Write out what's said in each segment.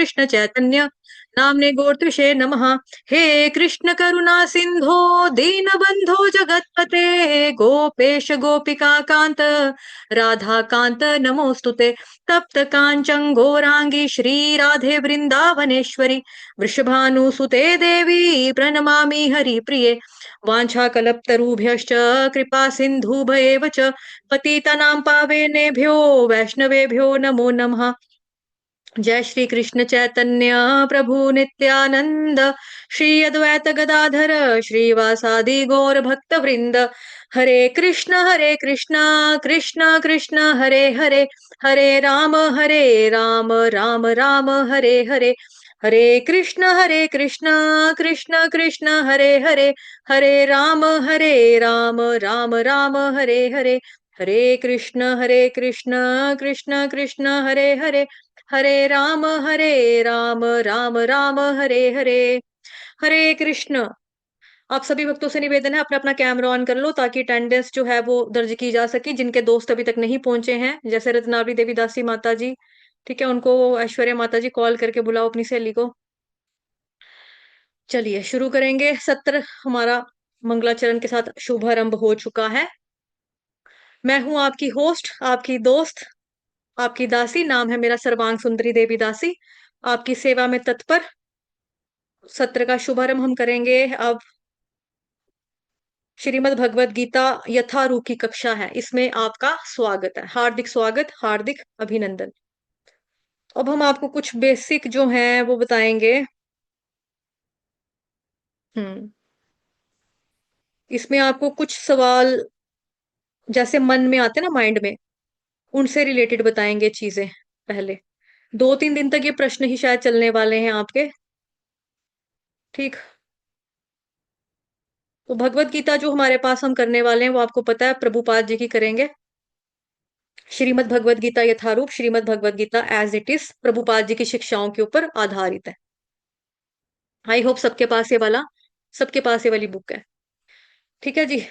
कृष्ण चैतन्य नामने गोत्रषे नमः। हे कृष्ण करुणा सिंधो दीनबंधो जगत्पते गोपेश गोपिका कांत राधा कांत नमोस्तुते। तप्त कांचन गौरांगी श्री राधे वृंदावनेश्वरी वृषभानुसुते देवी प्रणमामि हरिप्रिये। वाञ्छाकल्पतरुभ्यश्च कृपा सिन्धुभ्येव च पतितानां पावनेभ्यो वैष्णवेभ्यो नमो नमः। जय श्री कृष्ण चैतन्य प्रभु नित्यानंद श्री अद्वैत गदाधर श्रीवासादि गौर भक्त वृंद। हरे कृष्ण कृष्ण कृष्ण हरे हरे हरे राम राम राम हरे हरे। हरे कृष्ण कृष्ण कृष्ण हरे हरे हरे राम राम राम हरे हरे। हरे कृष्ण कृष्ण कृष्ण हरे हरे हरे राम राम राम हरे हरे। हरे कृष्ण। आप सभी भक्तों से निवेदन है अपना अपना कैमरा ऑन कर लो ताकि अटेंडेंस जो है वो दर्ज की जा सके। जिनके दोस्त अभी तक नहीं पहुंचे हैं जैसे रत्नावली देवी दासी माता जी, ठीक है, उनको ऐश्वर्या माता जी कॉल करके बुलाओ अपनी सहेली को। चलिए शुरू करेंगे। सत्र हमारा मंगलाचरण के साथ शुभारंभ हो चुका है। मैं हूं आपकी होस्ट, आपकी दोस्त, आपकी दासी। नाम है मेरा सर्वांग सुंदरी देवी दासी, आपकी सेवा में तत्पर। सत्र का शुभारंभ हम करेंगे अब। श्रीमद् भगवद गीता यथारूप की कक्षा है, इसमें आपका स्वागत है, हार्दिक स्वागत, हार्दिक अभिनंदन। अब हम आपको कुछ बेसिक जो है वो बताएंगे। हम्म इसमें आपको कुछ सवाल जैसे मन में आते हैं ना, माइंड में, उनसे रिलेटेड बताएंगे चीजें। पहले 2-3 दिन तक ये प्रश्न ही शायद चलने वाले हैं आपके, ठीक। तो भगवत गीता जो हमारे पास हम करने वाले हैं वो आपको पता है प्रभुपाद जी की करेंगे। Shrimad Bhagavad Gita Yatharoop, Shrimad Bhagavad Gita as it is Prabhupada ji की शिक्षाओं के ऊपर आधारित है। आई होप सबके पास ये वाली बुक है, ठीक है जी।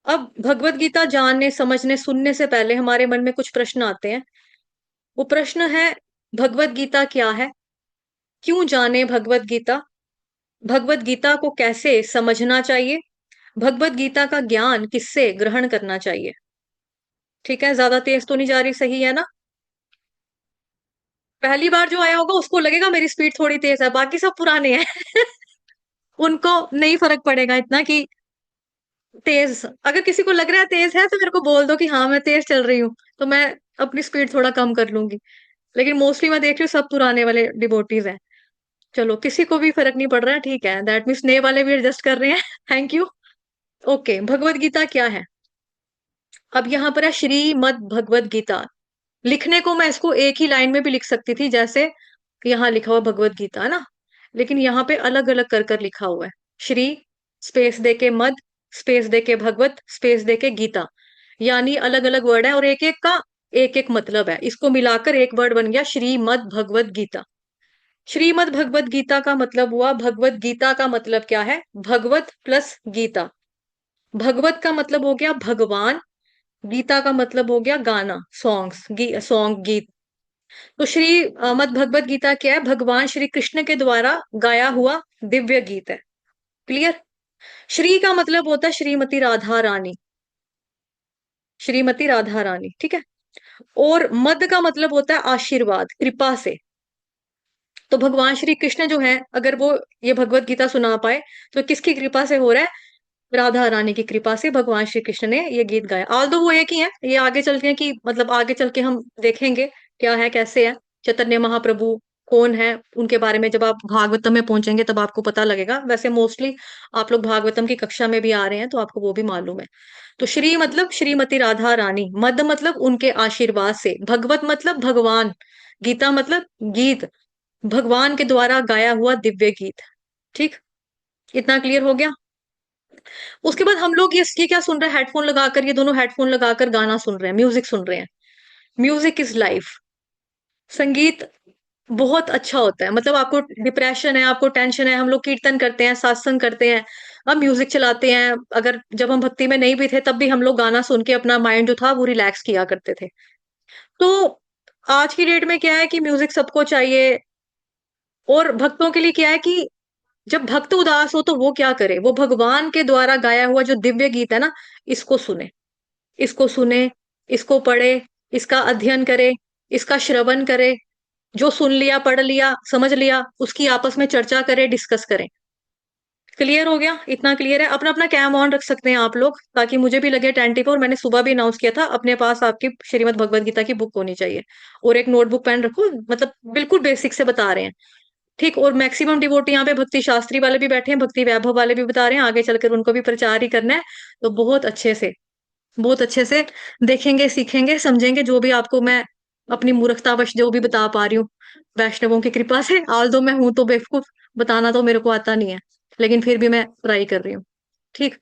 अब भगवत गीता जानने समझने सुनने से पहले हमारे मन में कुछ प्रश्न आते हैं। वो प्रश्न है, भगवत गीता क्या है, क्यों जाने भगवत गीता, भगवत गीता को कैसे समझना चाहिए, भगवत गीता का ज्ञान किससे ग्रहण करना चाहिए। ठीक है, ज्यादा तेज तो नहीं जा रही, सही है ना। पहली बार जो आया होगा उसको लगेगा मेरी स्पीड थोड़ी तेज है, बाकी सब पुराने हैं उनको नहीं फर्क पड़ेगा इतना कि तेज। अगर किसी को लग रहा है तेज है तो मेरे को बोल दो कि हाँ मैं तेज चल रही हूँ, तो मैं अपनी स्पीड थोड़ा कम कर लूंगी। लेकिन मोस्टली मैं देख रही हूँ सब पुराने वाले डिबोटीज हैं। चलो किसी को भी फर्क नहीं पड़ रहा है, ठीक है, दैट मीन्स नए वाले भी एडजस्ट कर रहे हैं thank you. Okay, Bhagavad Gita क्या है। अब यहाँ पर है श्रीमद् भगवत गीता। लिखने को मैं इसको एक ही लाइन में भी लिख सकती थी, जैसे यहाँ लिखा हुआ भगवत गीता है ना, लेकिन यहाँ पे अलग अलग कर कर लिखा हुआ है। श्री स्पेस दे के मद स्पेस दे के भगवत स्पेस दे के गीता, यानी अलग अलग वर्ड है और एक एक का एक एक मतलब है। इसको मिलाकर एक वर्ड बन गया श्रीमद् भगवत गीता। श्रीमद् भगवत गीता का मतलब हुआ, भगवत गीता का मतलब क्या है, भगवत प्लस गीता। भगवत का मतलब हो गया भगवान, गीता का मतलब हो गया गाना, सॉन्ग्स, सॉन्ग गीत। तो मद भगवत गीता क्या है, भगवान श्री कृष्ण के द्वारा गाया हुआ दिव्य गीत है। क्लियर। श्री का मतलब होता है श्रीमती राधा रानी, श्रीमती राधा रानी, ठीक है। और मद का मतलब होता है आशीर्वाद, कृपा से। तो भगवान श्री कृष्ण जो है, अगर वो ये भगवत गीता सुना पाए तो किसकी कृपा से हो रहा है, राधा रानी की कृपा से भगवान श्री कृष्ण ने ये गीत गाया। ऑल दो वो एक ही है, ये आगे चलते हैं कि मतलब आगे चल के हम देखेंगे क्या है कैसे है। चैतन्य महाप्रभु कौन है उनके बारे में जब आप भागवतम में पहुंचेंगे तब आपको पता लगेगा। वैसे मोस्टली आप लोग भागवतम की कक्षा में भी आ रहे हैं तो आपको वो भी मालूम है। तो श्री मतलब श्रीमती राधा रानी, मद मतलब उनके आशीर्वाद से, भगवत मतलब भगवान, गीता मतलब गीत, भगवान के द्वारा गाया हुआ दिव्य गीत। ठीक, इतना क्लियर हो गया। उसके बाद हम लोग ये क्या सुन रहे हैं, हेडफोन लगाकर, ये दोनों हेडफोन लगाकर गाना सुन रहे हैं, म्यूजिक सुन रहे हैं। Music is life. संगीत बहुत अच्छा होता है। मतलब आपको डिप्रेशन है, आपको टेंशन है, हम लोग कीर्तन करते हैं, सत्संग करते हैं, हम म्यूजिक चलाते हैं। अगर जब हम भक्ति में नहीं भी थे तब भी हम लोग गाना सुन के अपना माइंड जो था वो रिलैक्स किया करते थे। तो आज की डेट में क्या है कि म्यूजिक सबको चाहिए, और भक्तों के लिए क्या है कि जब भक्त उदास हो तो वो क्या करे, वो भगवान के द्वारा गाया हुआ जो दिव्य गीत है ना, इसको सुने, इसको सुने, इसको पढ़े, इसका अध्ययन करे, इसका श्रवण करे, जो सुन लिया, पढ़ लिया, समझ लिया, उसकी आपस में चर्चा करे, डिस्कस करें। क्लियर हो गया? इतना क्लियर है? अपना अपना कैम ऑन रख सकते हैं आप लोग, ताकि मुझे भी लगे अटेंटिव। और मैंने सुबह भी अनाउंस किया था, अपने पास आपकी श्रीमद् भगवद गीता की बुक होनी चाहिए, और एक नोटबुक पेन रखो, मतलब बिल्कुल बेसिक से बता रहे हैं, ठीक। और मैक्सिमम डिवोटी यहाँ पे भक्ति शास्त्री वाले भी बैठे हैं, भक्ति वैभव वाले भी बता रहे हैं, आगे चलकर उनको भी प्रचार ही करना है। तो बहुत अच्छे से देखेंगे, सीखेंगे, समझेंगे जो भी आपको मैं अपनी मूर्खतावश जो भी बता पा रही हूँ, वैष्णवों की कृपा से। आल दो मैं हूं तो बेवकूफ, बताना तो मेरे को आता नहीं है, लेकिन फिर भी मैं ट्राई कर रही हूँ, ठीक।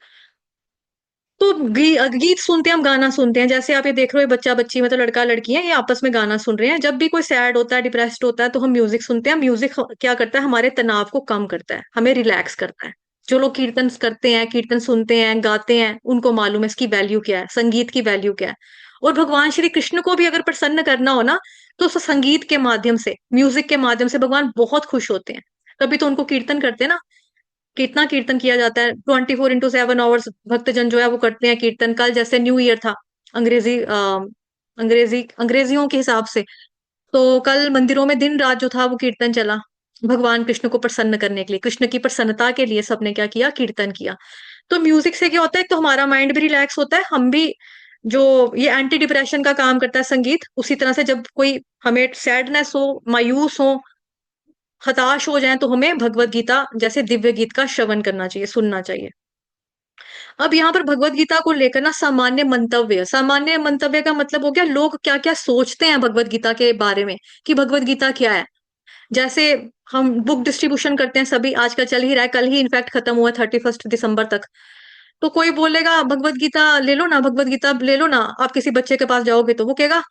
तो गीत सुनते हैं हम, गाना सुनते हैं, जैसे आप ये देख रहे हो, बच्चा बच्ची मतलब लड़का लड़की है, ये आपस में गाना सुन रहे हैं। जब भी कोई सैड होता है, डिप्रेस्ड होता है, तो हम म्यूजिक सुनते हैं। म्यूजिक क्या करता है, हमारे तनाव को कम करता है, हमें रिलैक्स करता है। जो लोग कीर्तन करते हैं, कीर्तन सुनते हैं, गाते हैं, उनको मालूम है इसकी वैल्यू क्या है, संगीत की वैल्यू क्या है। और भगवान श्री कृष्ण को भी अगर प्रसन्न करना हो ना, तो संगीत के माध्यम से, म्यूजिक के माध्यम से भगवान बहुत खुश होते हैं। तभी तो उनको कीर्तन करते हैं ना, कितना कीर्तन किया जाता है, 24x7 आवर्स भक्तजन जो है वो करते हैं कीर्तन। कल जैसे न्यू ईयर था, अंग्रेजियों के हिसाब से, तो कल मंदिरों में दिन रात जो था वो कीर्तन चला, भगवान कृष्ण को प्रसन्न करने के लिए, कृष्ण की प्रसन्नता के लिए सबने क्या किया, कीर्तन किया। तो म्यूजिक से क्या होता है, तो हमारा माइंड भी रिलैक्स होता है, हम भी, जो ये एंटी डिप्रेशन का काम करता है संगीत, उसी तरह से जब कोई हमें सैडनेस हो, मायूस हो, हताश हो जाए, तो हमें भगवत गीता जैसे दिव्य गीत का श्रवण करना चाहिए, सुनना चाहिए। अब यहाँ पर भगवत गीता को लेकर ना सामान्य मंतव्य, सामान्य मंतव्य का मतलब हो गया लोग क्या क्या सोचते हैं भगवत गीता के बारे में, कि भगवत गीता क्या है। जैसे हम बुक डिस्ट्रीब्यूशन करते हैं, सभी आजकल चल ही रहा है, कल ही इनफैक्ट खत्म हुआ 31 दिसंबर तक। तो कोई बोलेगा भगवत गीता ले लो ना, भगवत गीता ले लो ना, आप किसी बच्चे के पास जाओगे तो वो कहेगा,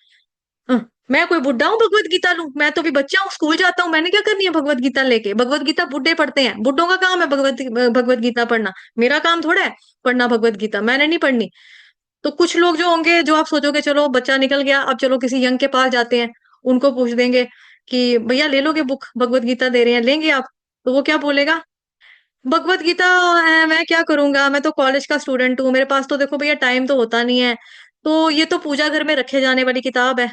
"हाँ, मैं कोई बुढ़ा हूँ भगवत गीता लूं, मैं तो भी बच्चा हूँ, स्कूल जाता हूँ, मैंने क्या करनी है भगवत गीता लेके, भगवत गीता बुढ़े पढ़ते हैं, बुढ़ों का काम है भगवत गीता पढ़ना, मेरा काम थोड़ा है पढ़ना भगवत गीता, मैंने नहीं पढ़नी।" तो कुछ लोग जो होंगे, जो आप सोचोगे चलो बच्चा निकल गया, अब चलो किसी यंग के पास जाते हैं, उनको पूछ देंगे कि भैया ले लोगे बुक, भगवत गीता दे रहे हैं, लेंगे आप? तो वो क्या बोलेगा, भगवत गीता है, मैं क्या करूंगा, मैं तो कॉलेज का स्टूडेंट हूँ, मेरे पास तो देखो भैया टाइम तो होता नहीं है, तो ये तो पूजा घर में रखे जाने वाली किताब है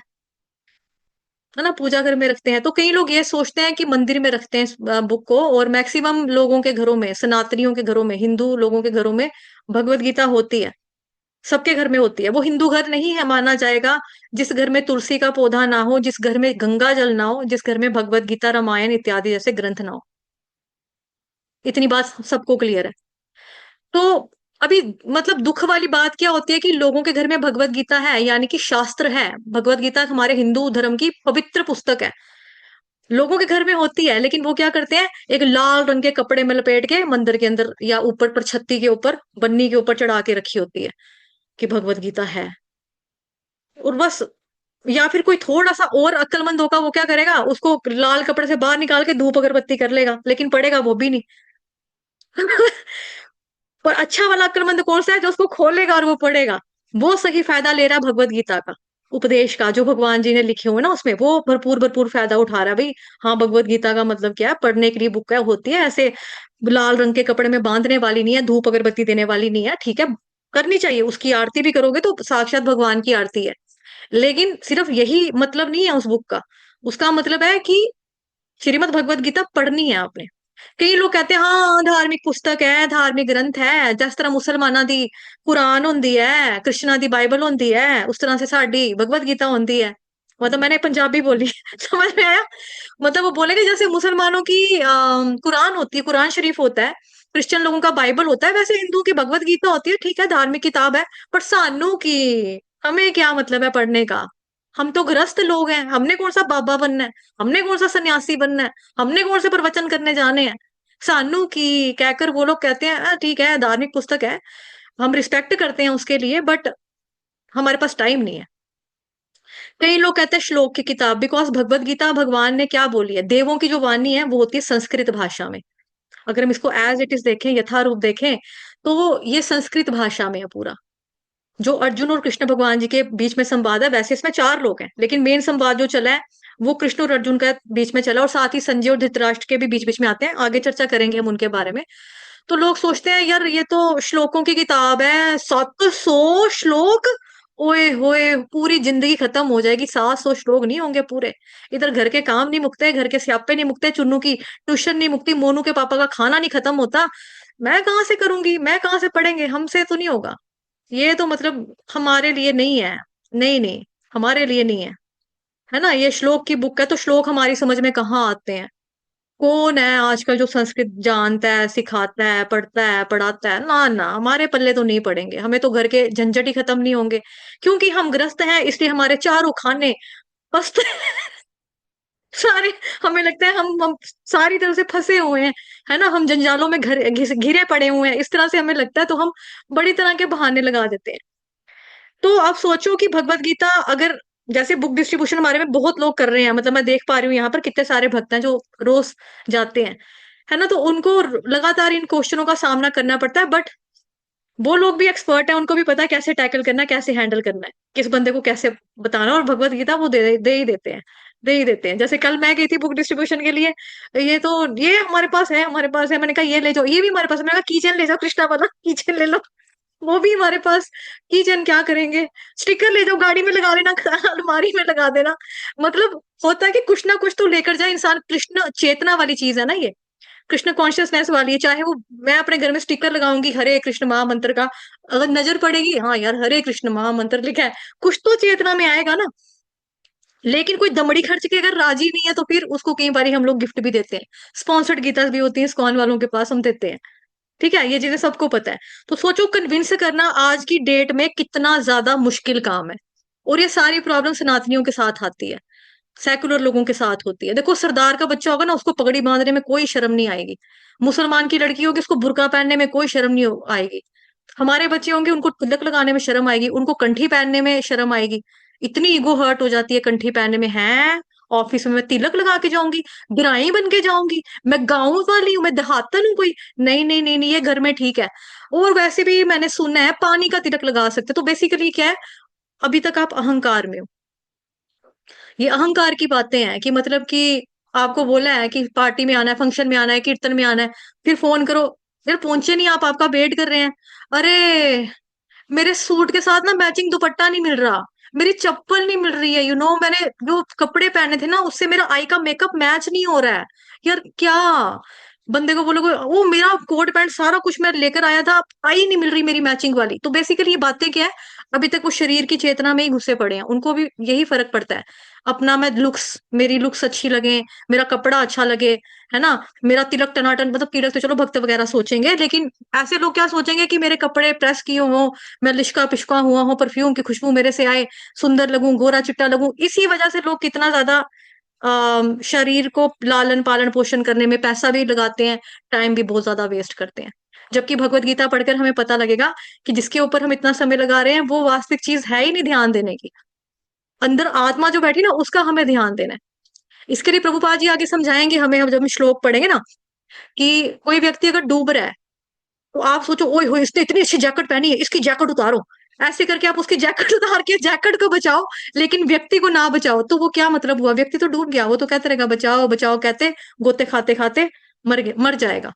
ना, पूजा घर में रखते हैं। तो कई लोग ये सोचते हैं कि मंदिर में रखते हैं बुक को, और मैक्सिमम लोगों के घरों में, सनातनियों के घरों में, हिंदू लोगों के घरों में भगवत गीता होती है, सबके घर में होती है। वो हिंदू घर नहीं है माना जाएगा जिस घर में तुलसी का पौधा ना हो, जिस घर में गंगा जल ना हो, जिस घर में भगवत गीता, रामायण इत्यादि जैसे ग्रंथ ना हो। इतनी बात सबको क्लियर है? तो अभी मतलब दुख वाली बात क्या होती है कि लोगों के घर में भगवत गीता है, यानी कि शास्त्र है, भगवत गीता हमारे हिंदू धर्म की पवित्र पुस्तक है, लोगों के घर में होती है, लेकिन वो क्या करते हैं, एक लाल रंग के कपड़े में लपेट के मंदिर के अंदर या ऊपर पर छत्ती के ऊपर, बन्नी के ऊपर चढ़ा के रखी होती है कि भगवत गीता है। और बस, या फिर कोई थोड़ा सा और अक्लमंद होगा, वो क्या करेगा, उसको लाल कपड़े से बाहर निकाल के धूप अगरबत्ती कर लेगा, लेकिन पढ़ेगा वो भी नहीं। पर अच्छा वाला अक्लमंद कौन सा है, जो उसको खोलेगा और वो पढ़ेगा, वो सही फायदा ले रहा है भगवत गीता का, उपदेश का, जो भगवान जी ने लिखे हुए ना उसमें, वो भरपूर भरपूर फायदा उठा रहा है भाई। हाँ, भगवत गीता का मतलब क्या है, पढ़ने के लिए बुक है, होती है ऐसे लाल रंग के कपड़े में बांधने वाली नहीं है, धूप अगरबत्ती देने वाली नहीं है, ठीक है, करनी चाहिए, उसकी आरती भी करोगे तो साक्षात भगवान की आरती है। लेकिन सिर्फ यही मतलब नहीं है उस बुक का, उसका मतलब है कि श्रीमद् भगवत गीता पढ़नी है आपने। कई लोग कहते हैं हाँ धार्मिक पुस्तक है, धार्मिक ग्रंथ है, जिस तरह मुसलमाना दी कुरान होंदी है, कृष्णा दी बाइबल होंदी है, उस तरह से साडी भगवत गीता होंदी है। मतलब मैंने पंजाबी बोली समझ में आया? मतलब वो बोलेंगे जैसे मुसलमानों की कुरान होती है, कुरान शरीफ होता है, क्रिश्चियन लोगों का बाइबल होता है, वैसे हिंदू की भगवत गीता होती है, ठीक है धार्मिक किताब है, पर सानू की, हमें क्या मतलब है पढ़ने का, हम तो गृहस्थ लोग हैं, हमने कौन सा बाबा बनना है, हमने कौन सा सन्यासी बनना है, हमने कौन से प्रवचन करने जाने हैं, सानू की कहकर वो लोग कहते हैं ठीक है धार्मिक पुस्तक है, हम रिस्पेक्ट करते हैं उसके लिए, बट हमारे पास टाइम नहीं है। कई लोग कहते हैं श्लोक की किताब, बिकॉज भगवत गीता भगवान ने क्या बोली है, देवों की जो वाणी है वो होती है संस्कृत भाषा में। अगर हम इसको एज इट इज देखें, यथारूप देखें, तो ये संस्कृत भाषा में है पूरा। जो अर्जुन और कृष्ण भगवान जी के बीच में संवाद है, वैसे इसमें चार लोग हैं, लेकिन मेन संवाद जो चला है वो कृष्ण और अर्जुन का बीच में चला, और साथ ही संजय और धृतराष्ट्र के भी बीच बीच में आते हैं, आगे चर्चा करेंगे हम उनके बारे में। तो लोग सोचते हैं यार ये तो श्लोकों की किताब है, 700 श्लोक, ओए होए पूरी जिंदगी खत्म हो जाएगी, 700 श्लोक नहीं होंगे पूरे। इधर घर के काम नहीं मुकते, घर के स्यापे नहीं मुकते, चुन्नू की ट्यूशन नहीं मुकती, मोनू के पापा का खाना नहीं खत्म होता, मैं कहाँ से करूंगी, मैं कहाँ से पढ़ेंगे, हमसे तो नहीं होगा। ये तो मतलब हमारे लिए नहीं है, नहीं नहीं, हमारे लिए नहीं है ना। ये श्लोक की बुक है, तो श्लोक हमारी समझ में कहाँ आते हैं। कौन है आजकल जो संस्कृत जानता है, सिखाता है, पढ़ता है, पढ़ाता है, ना ना, हमारे पल्ले तो नहीं पड़ेंगे, हमें तो घर के झंझट ही खत्म नहीं होंगे। क्योंकि हम ग्रस्त हैं, इसलिए हमारे चारों खाने पस्त सारे, हमें लगता है हम सारी तरह से फंसे हुए हैं, है ना, हम जंजालों में घिरे पड़े हुए हैं, इस तरह से हमें लगता है, तो हम बड़ी तरह के बहाने लगा देते हैं। तो आप सोचो कि भगवत गीता अगर, जैसे बुक डिस्ट्रीब्यूशन हमारे में बहुत लोग कर रहे हैं, मतलब मैं देख पा रही हूँ यहाँ पर कितने सारे भक्त हैं जो रोज जाते हैं, है ना, तो उनको लगातार इन क्वेश्चनों का सामना करना पड़ता है, बट वो लोग भी एक्सपर्ट है, उनको भी पता है कैसे टैकल करना है, कैसे हैंडल करना है, किस बंदे को कैसे बताना है, और भगवत गीता वो दे ही देते हैं, दे ही देते हैं। जैसे कल मैं गई थी बुक डिस्ट्रीब्यूशन के लिए, ये तो ये हमारे पास है, हमारे पास है, मैंने कहा ये ले जाओ, ये भी हमारे पास है, मैंने कहा कीचेन ले जाओ, कृष्णा वाला कीचेन ले लो, वो भी हमारे पास। कीचेन क्या करेंगे, स्टिकर ले जाओ, गाड़ी में लगा लेना, अलमारी में लगा देना। मतलब होता है कि कुछ ना कुछ तो लेकर जाए इंसान, कृष्ण चेतना वाली चीज है ना ये, कृष्ण कॉन्शियसनेस वाली है। चाहे वो मैं अपने घर में स्टिकर लगाऊंगी हरे कृष्ण महामंत्र का, अगर नजर पड़ेगी हाँ यार हरे कृष्ण महामंत्र लिखा है, कुछ तो चेतना में आएगा ना। लेकिन कोई दमड़ी खर्च के अगर राजी नहीं है, तो फिर उसको कई बार हम लोग गिफ्ट भी देते हैं, स्पॉन्सर्ड गीता भी होती है इस्कॉन वालों के पास, हम देते हैं। ठीक है, ये चीजें सबको पता है। तो सोचो कन्विंस करना आज की डेट में कितना ज्यादा मुश्किल काम है। और ये सारी प्रॉब्लम सनातनियों के साथ आती है, सेकुलर लोगों के साथ होती है। देखो सरदार का बच्चा होगा ना, उसको पगड़ी बांधने में कोई शर्म नहीं आएगी, मुसलमान की लड़की होगी उसको बुर्का पहनने में कोई शर्म नहीं आएगी, हमारे बच्चे होंगे उनको तिलक लगाने में शर्म आएगी, उनको कंठी पहनने में शर्म आएगी। इतनी ईगो हर्ट हो जाती है कंठी पहनने में, है ऑफिस में मैं तिलक लगा के जाऊंगी, गिराई बन के जाऊंगी, मैं गांव वाली हूँ, मैं देहातन हूँ कोई, नहीं नहीं नहीं नहीं, ये घर में ठीक है। और वैसे भी मैंने सुना है पानी का तिलक लगा सकते, तो बेसिकली क्या है, अभी तक आप अहंकार में हो। ये अहंकार की बातें हैं कि मतलब कि आपको बोला है कि पार्टी में आना है, फंक्शन में आना है, कीर्तन में आना है, फिर फोन करो, फिर पहुंचे नहीं आप, आपका वेट कर रहे हैं, अरे मेरे सूट के साथ ना मैचिंग दुपट्टा नहीं मिल रहा, मेरी चप्पल नहीं मिल रही है, मैंने जो कपड़े पहने थे ना उससे मेरा आई का मेकअप मैच नहीं हो रहा है, यार क्या। बंदे को बोलोगे वो मेरा कोट पैंट सारा कुछ मैं लेकर आया था, आई नहीं मिल रही मेरी मैचिंग वाली, तो बेसिकली ये बातें क्या है, अभी तक वो शरीर की चेतना में ही घुसे पड़े हैं, उनको भी यही फर्क पड़ता है, अपना मैं लुक्स, मेरी लुक्स अच्छी लगे, मेरा कपड़ा अच्छा लगे, है ना, मेरा तिलक टनाटन, मतलब तिलक तो चलो भक्त वगैरह सोचेंगे, लेकिन ऐसे लोग क्या सोचेंगे कि मेरे कपड़े प्रेस किए हों, मैं लिशका पिशका हुआ हूँ, परफ्यूम की खुशबू मेरे से आए, सुंदर लगूं, गोरा चिट्टा लगूं, इसी वजह से लोग कितना ज्यादा शरीर को लालन पालन पोषण करने में पैसा भी लगाते हैं, टाइम भी बहुत ज्यादा वेस्ट करते हैं। जबकि भगवत गीता पढ़कर हमें पता लगेगा कि जिसके ऊपर हम इतना समय लगा रहे हैं वो वास्तविक चीज है ही नहीं ध्यान देने की, अंदर आत्मा जो बैठी ना उसका हमें ध्यान देना है। इसके लिए प्रभुपाद जी आगे समझाएंगे हमें, हम जब हम श्लोक पढ़ेंगे ना, कि कोई व्यक्ति अगर डूब रहा है, तो आप सोचो ओए हो इसने इतनी अच्छी जैकेट पहनी है, इसकी जैकेट उतारो, ऐसे करके आप उसकी जैकेट उतार के जैकेट को बचाओ, लेकिन व्यक्ति को ना बचाओ, तो वो क्या मतलब हुआ, व्यक्ति तो डूब गया, वो तो कहते रहेगा बचाओ बचाओ कहते, गोते खाते खाते मर जाएगा।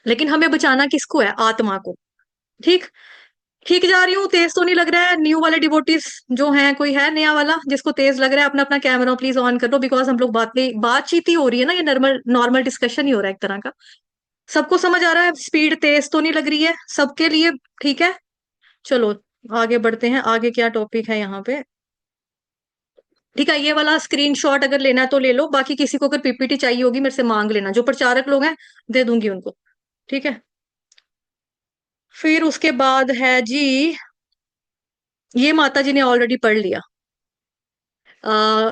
लेकिन हमें बचाना किसको है, आत्मा को। ठीक, ठीक जा रही हूँ, तेज तो नहीं लग रहा है, न्यू वाले डिवोटीज जो हैं, कोई है नया वाला जिसको तेज लग रहा है, अपना अपना कैमरा प्लीज ऑन कर लो, बिकॉज हम लोग बातचीत ही हो रही है ना, ये नॉर्मल नॉर्मल डिस्कशन ही हो रहा है एक तरह का। सबको समझ आ रहा है, स्पीड तेज तो नहीं लग रही है सबके लिए, ठीक है। चलो आगे बढ़ते हैं, आगे क्या टॉपिक है यहाँ पे। ठीक है, ये वाला स्क्रीनशॉट अगर लेना है तो ले लो, बाकी किसी को अगर पीपीटी चाहिए होगी मेरे से मांग लेना, जो प्रचारक लोग हैं दे दूंगी उनको। ठीक है, फिर उसके बाद है जी, ये माता जी ने ऑलरेडी पढ़ लिया,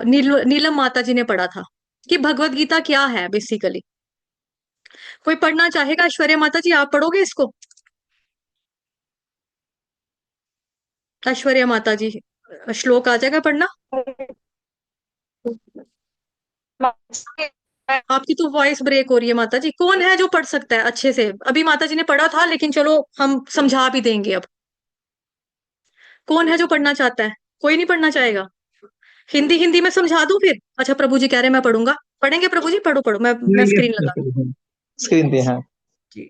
नीलम माता जी ने पढ़ा था कि भगवत गीता क्या है बेसिकली। कोई पढ़ना चाहेगा, ऐश्वर्या माता जी आप पढ़ोगे इसको, ऐश्वर्या माता जी श्लोक आ जाएगा पढ़ना। आपकी तो वॉइस ब्रेक हो रही है माता जी, कौन है जो पढ़ सकता है अच्छे से, अभी माता जी ने पढ़ा था लेकिन चलो हम समझा भी देंगे अब। कौन है जो पढ़ना चाहता है, कोई नहीं पढ़ना चाहेगा, हिंदी हिंदी में समझा दूं फिर? अच्छा, प्रभु जी कह रहे हैं मैं पढ़ूंगा। पढ़ेंगे प्रभु जी? पढ़ो पढ़ो, मैं स्क्रीन लगा दूं। स्क्रीन पे, हाँ। जी।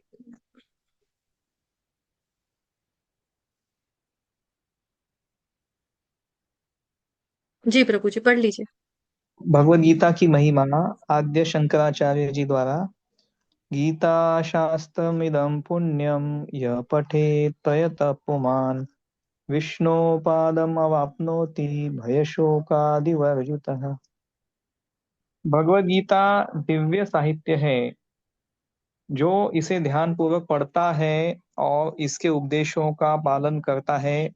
जी प्रभु जी पढ़ लीजिए। भगवत गीता की महिमा। आद्य शंकराचार्य जी द्वारा। गीता शास्त्रमिदं पुण्यम, यः पठेत् प्रयतः पुमान्, विष्णोपादम अवाप्नोति, भयशोकादिवर्जितः। भगवत गीता दिव्य साहित्य है। जो इसे ध्यान पूर्वक पढ़ता है और इसके उपदेशों का पालन करता है,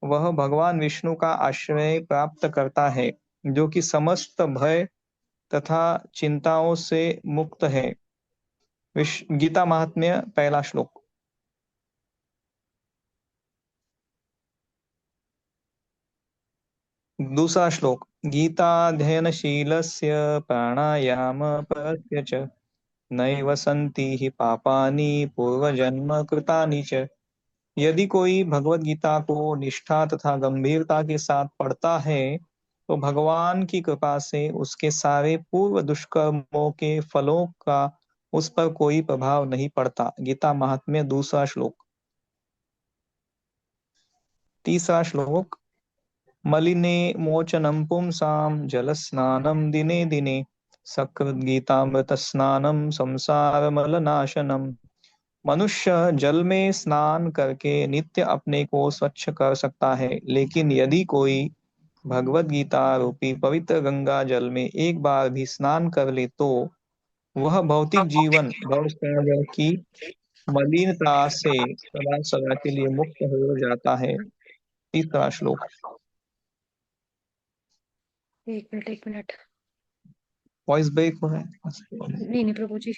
वह भगवान विष्णु का आश्रय प्राप्त करता है, जो कि समस्त भय तथा चिंताओं से मुक्त है। गीता महात्म्य, पहला श्लोक। दूसरा श्लोक। गीताध्ययनशीलस्य प्राणायामपरस्य च, नैव सन्ति हि पापानि पूर्वजन्म कृतानि च। यदि कोई भगवत गीता को निष्ठा तथा गंभीरता के साथ पढ़ता है, तो भगवान की कृपा से उसके सारे पूर्व दुष्कर्मों के फलों का उस पर कोई प्रभाव नहीं पड़ता। गीता महात्म्य, दूसरा श्लोक। तीसरा श्लोक। मलिने मोचनं पुंसां जलस्नानं दिने दिने, सकृद्गीतामृत स्नानं संसारमलनाशनम्। मनुष्य जल में स्नान करके नित्य अपने को स्वच्छ कर सकता है, लेकिन यदि कोई भगवत गीता रूपी पवित्र गंगा जल में एक बार भी स्नान कर ले, तो वह भौतिक जीवन भव सागर की मलिनता से सदा सदा के लिए मुक्त हो जाता है। तीसरा श्लोक। एक मिनट एक मिनट। वॉइस ब्रेक हो रहा है। नहीं नहीं प्रभु जी,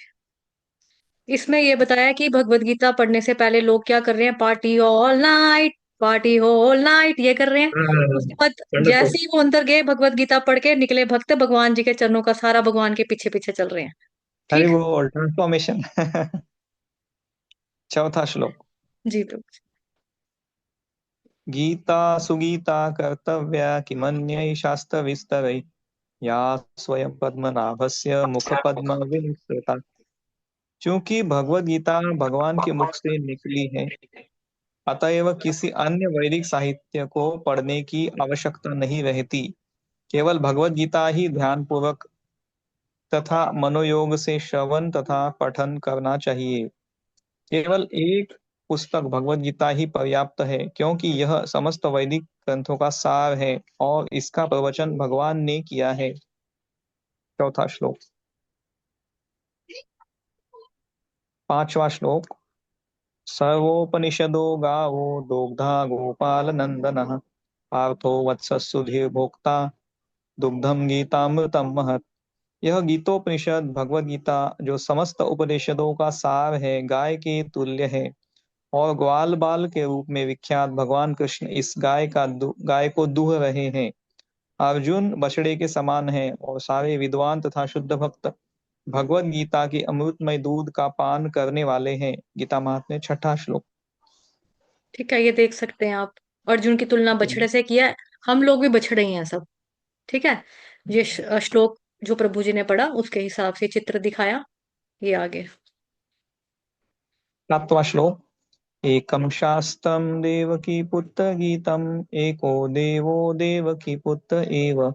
इसमें ये बताया कि भगवत गीता पढ़ने से पहले लोग क्या कर रहे हैं? Party all night, party all night ये कर रहे हैं। उसके बाद वंडरफुल। जैसे ही वो अंदर गए, भगवत गीता पढ़ के निकले भक्त, भगवान जी के चरणों का सारा भगवान के पीछे पीछे चल रहे हैं। अरे ठीक। वो ट्रांसफॉर्मेशन। चौथा श्लोक। जी प्रभु। गीता सुगीता कर्तव्या किमन्यै शास्त्र विस्तरै, या स्वयं पद्मनाभस्य मुखपद्म विनिसृता। क्योंकि भगवत गीता भगवान के मुख से निकली है, अतएव किसी अन्य वैदिक साहित्य को पढ़ने की आवश्यकता नहीं रहती। केवल भगवत गीता ही ध्यान पूर्वक तथा मनोयोग से श्रवण तथा पठन करना चाहिए। केवल एक पुस्तक भगवत गीता ही पर्याप्त है, क्योंकि यह समस्त वैदिक ग्रंथों का सार है और इसका प्रवचन भगवान ने किया है। चौथा श्लोक। पांचवा श्लोक। सर्वोपनिषदो गावो दोग्धा गोपाल नंदन, पार्थो वत्स सुधीर भोक्ता, दुग्धम गीतामृतम महत्। यह गीतोपनिषद भगवत गीता, जो समस्त उपनिषदों का सार है, गाय के तुल्य है और ग्वाल बाल के रूप में विख्यात भगवान कृष्ण इस गाय को दूह रहे हैं। अर्जुन बछड़े के समान है और सारे विद्वान तथा शुद्ध भक्त भगवत गीता के अमृतमय दूध का पान करने वाले हैं। गीता महात्म्य, छठा श्लोक। ठीक है, ये देख सकते हैं आप। अर्जुन की तुलना बछड़े से किया है। हम लोग भी बछड़े ही हैं सब। ठीक है। ये श्लोक जो प्रभु जी ने पढ़ा उसके हिसाब से चित्र दिखाया। ये आगे। सातवां श्लोक। एकम शास्त्रम देवकी पुत्र गीतम, एको देवो देवकी पुत्र एव,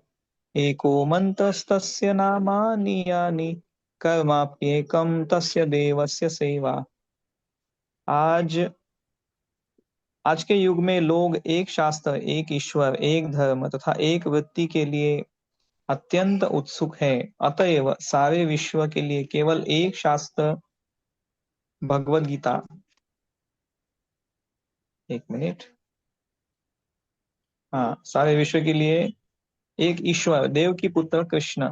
एको मन्त्रस्तस्य नामानि यानि, कर्माप्येकं तस्य देवस्य सेवा। आज आज के युग में लोग एक शास्त्र, एक ईश्वर, एक धर्म तथा एक वृत्ति के लिए अत्यंत उत्सुक हैं। अतएव सारे विश्व के लिए केवल एक शास्त्र, भगवत गीता। एक मिनट। हाँ, सारे विश्व के लिए एक ईश्वर, देव की पुत्र कृष्ण,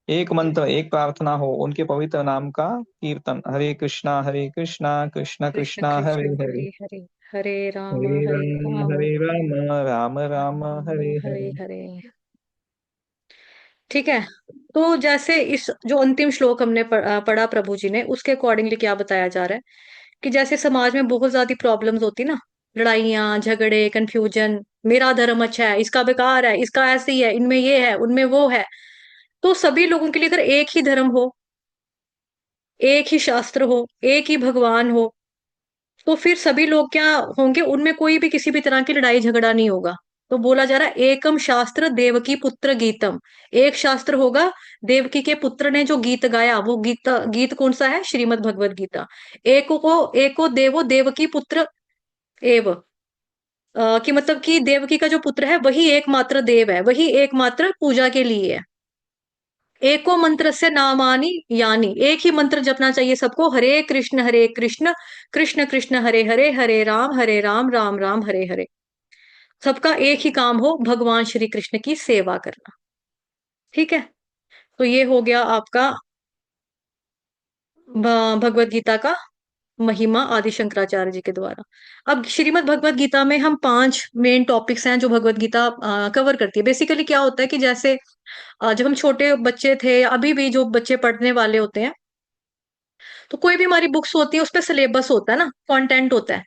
एक मंत्र, एक प्रार्थना हो, उनके पवित्र नाम का कीर्तन। हरे कृष्णा कृष्ण कृष्ण कृष्णा हरे कृष्ण हरे, हरे हरे, हरे राम हरे हरे राम राम, हरे राम, राम राम राम हरे हरे हरे। हरे। ठीक है। तो जैसे इस जो अंतिम श्लोक हमने पढ़ा प्रभु जी ने, उसके अकॉर्डिंगली क्या बताया जा रहा है कि जैसे समाज में बहुत ज्यादा प्रॉब्लम्स होती ना, लड़ाइयाँ झगड़े कंफ्यूजन, मेरा धर्म अच्छा है, इसका बेकार है, इसका ऐसे ही है, इनमें ये है, उनमें वो है। तो सभी लोगों के लिए अगर एक ही धर्म हो, एक ही शास्त्र हो, एक ही भगवान हो, तो फिर सभी लोग क्या होंगे, उनमें कोई भी किसी भी तरह की लड़ाई झगड़ा नहीं होगा। तो बोला जा रहा है एकम शास्त्र देवकी पुत्र गीतम। एक शास्त्र होगा, देवकी के पुत्र ने जो गीत गाया, वो गीत गीत कौन सा है? श्रीमद् भगवत गीता। एको देवो देवकी पुत्र एव, कि मतलब कि देवकी का जो पुत्र है वही एकमात्र देव है, वही एकमात्र पूजा के लिए है। एको मंत्र से नामानी यानी, एक ही मंत्र जपना चाहिए सबको, हरे कृष्ण कृष्ण कृष्ण हरे हरे, हरे राम राम राम हरे हरे। सबका एक ही काम हो, भगवान श्री कृष्ण की सेवा करना। ठीक है, तो ये हो गया आपका भगवत गीता का महिमा आदि शंकराचार्य जी के द्वारा। अब श्रीमद् भगवत गीता में हम 5 मेन टॉपिक्स हैं जो भगवत गीता कवर करती है। बेसिकली क्या होता है कि जैसे जब हम छोटे बच्चे थे, अभी भी जो बच्चे पढ़ने वाले होते हैं, तो कोई भी हमारी बुक्स होती है, उस पर सिलेबस होता है ना, कंटेंट होता है।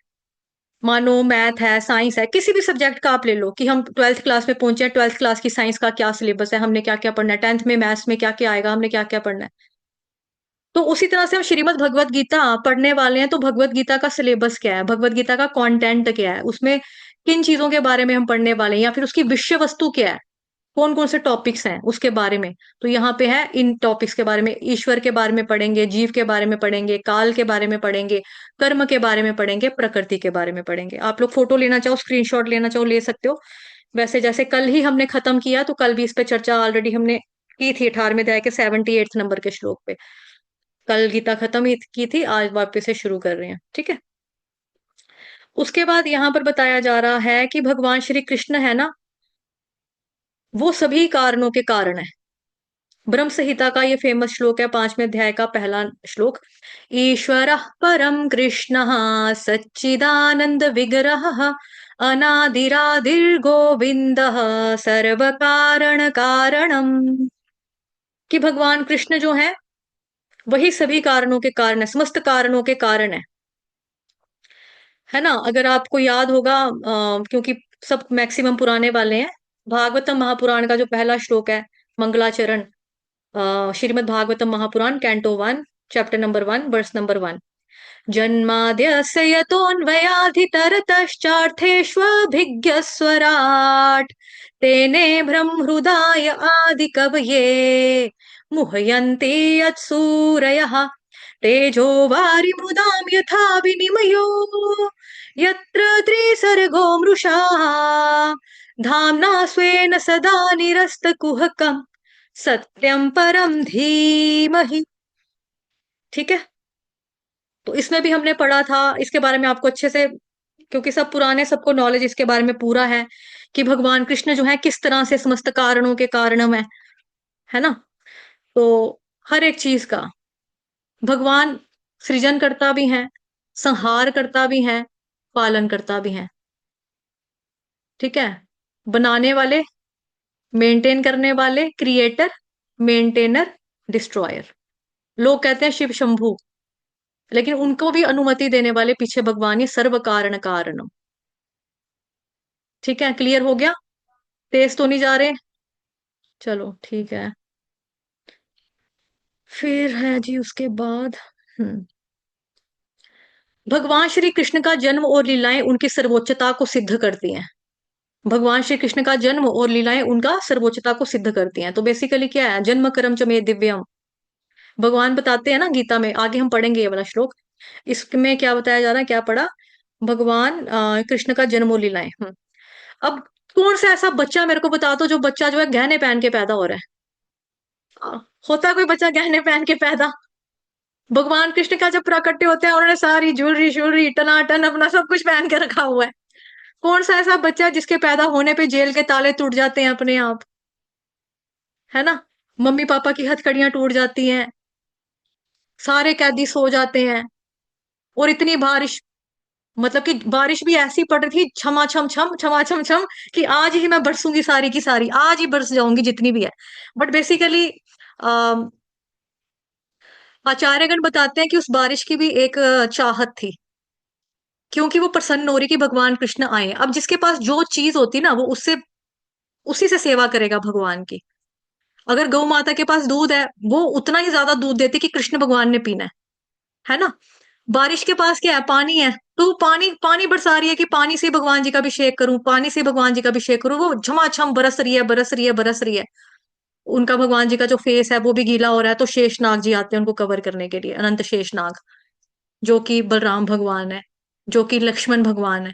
मानो मैथ है, साइंस है, किसी भी सब्जेक्ट का आप ले लो, कि हम 12th क्लास में पहुंचे हैं, 12th क्लास की साइंस का क्या सिलेबस है, हमने क्या क्या पढ़ना है, 10th में मैथ्स में क्या क्या आएगा, हमने क्या क्या पढ़ना है। तो उसी तरह से हम श्रीमद् भगवत गीता पढ़ने वाले हैं, तो भगवत गीता का सिलेबस क्या है, भगवत गीता का कंटेंट क्या है, उसमें किन चीजों के बारे में हम पढ़ने वाले हैं, या फिर उसकी विषय वस्तु क्या है, कौन कौन से टॉपिक्स हैं उसके बारे में। तो यहाँ पे है इन टॉपिक्स के बारे में, ईश्वर के बारे में पढ़ेंगे, जीव के बारे में पढ़ेंगे, काल के बारे में पढ़ेंगे, कर्म के बारे में पढ़ेंगे, प्रकृति के बारे में पढ़ेंगे। आप लोग फोटो लेना चाहो, स्क्रीनशॉट लेना चाहो, ले सकते हो। वैसे जैसे कल ही हमने खत्म किया, तो कल भी इस पे चर्चा ऑलरेडी हमने की थी, 18वें अध्याय के 78 नंबर के श्लोक पे। कल गीता खत्म ही की थी, आज वापस से शुरू कर रहे हैं। ठीक है, उसके बाद यहाँ पर बताया जा रहा है कि भगवान श्री कृष्ण है ना, वो सभी कारणों के कारण है। ब्रह्म संहिता का ये फेमस श्लोक है, 5वें अध्याय का पहला श्लोक। ईश्वर परम कृष्ण सच्चिदानंद विग्रह अनादिरादिर गोविंद सर्व कारण कारणम। कि भगवान कृष्ण जो है, वही सभी कारणों के कारण है, समस्त कारणों के कारण है ना। अगर आपको याद होगा, क्योंकि सब मैक्सिमम पुराने वाले हैं, भागवतम महापुराण का जो पहला श्लोक है, मंगलाचरण, Shrimad Bhagavatam Mahapurana canto 1 chapter number 1 verse number 1। जन्माद्यस्य यतोऽन्वयाधितरतश्चार्थेष्वभिज्ञस्वराट् तेने ब्रह्महृदाय आदिकवये मुह्यन्ति यत्सूरयः तेजो वारिमृदां यथा विनिमयो यत्र त्रिसर्गो मृषा धाम्ना स्वेन सदा निरस्तकुहकम् सत्यम परम धीमहि। ठीक है, तो इसमें भी हमने पढ़ा था, इसके बारे में आपको अच्छे से, क्योंकि सब पुराने, सबको नॉलेज इसके बारे में पूरा है, कि भगवान कृष्ण जो है किस तरह से समस्त कारणों के कारणम है ना। तो हर एक चीज का भगवान सृजन करता भी है, संहार करता भी है, पालन करता भी है। ठीक है, बनाने वाले, मेंटेन करने वाले, क्रिएटर, मेंटेनर, डिस्ट्रॉयर। लोग कहते हैं शिव शंभू, लेकिन उनको भी अनुमति देने वाले पीछे भगवान, ये सर्व कारण कारणम। ठीक है, क्लियर हो गया? तेज तो नहीं जा रहे? चलो ठीक है। फिर है जी उसके बाद, हम्म भगवान श्री कृष्ण का जन्म और लीलाएं उनकी सर्वोच्चता को सिद्ध करती हैं। भगवान श्री कृष्ण का जन्म और लीलाएं उनका सर्वोच्चता को सिद्ध करती हैं। तो बेसिकली क्या है, जन्म कर्म च मे दिव्यम, भगवान बताते हैं ना गीता में, आगे हम पढ़ेंगे ये वाला श्लोक। इसमें क्या बताया जा रहा है, क्या पढ़ा, भगवान कृष्ण का जन्म और लीलाएं। अब कौन सा ऐसा बच्चा मेरे को बता दो, जो बच्चा जो है गहने पहन के पैदा हो रहा है। होता है कोई बच्चा गहने पहन के पैदा? भगवान कृष्ण का जब प्राकट्य होते हैं, उन्होंने सारी ज्वेलरी श्वेलरी टनाटन अपना सब कुछ पहन के रखा हुआ है। कौन सा ऐसा बच्चा है जिसके पैदा होने पे जेल के ताले टूट जाते हैं अपने आप, है ना। मम्मी पापा की हथकड़ियां टूट जाती हैं, सारे कैदी सो जाते हैं, और इतनी बारिश, मतलब कि बारिश भी ऐसी पड़ रही थी, छमा छम छम छमा छम छम, कि आज ही मैं बरसूंगी सारी की सारी, आज ही बरस जाऊंगी जितनी भी है। बट बेसिकली आचार्यगण बताते हैं कि उस बारिश की भी एक चाहत थी, क्योंकि वो प्रसन्न हो रही कि भगवान कृष्ण आए। अब जिसके पास जो चीज होती ना, वो उससे उसी से सेवा करेगा भगवान की। अगर गौ माता के पास दूध है, वो उतना ही ज्यादा दूध देती कि कृष्ण भगवान ने पीना है ना। बारिश के पास क्या है, पानी है, तो वो पानी पानी बरसा रही है कि पानी से भगवान जी का अभिषेक करूं, पानी से भगवान जी का अभिषेक करूं, वो झमाझम बरस रही है, बरस रही है, बरस रही है। उनका भगवान जी का जो फेस है वो भी गीला हो रहा है, तो शेषनाग जी आते हैं उनको कवर करने के लिए, अनंत शेषनाग, जो कि बलराम भगवान है, जो कि लक्ष्मण भगवान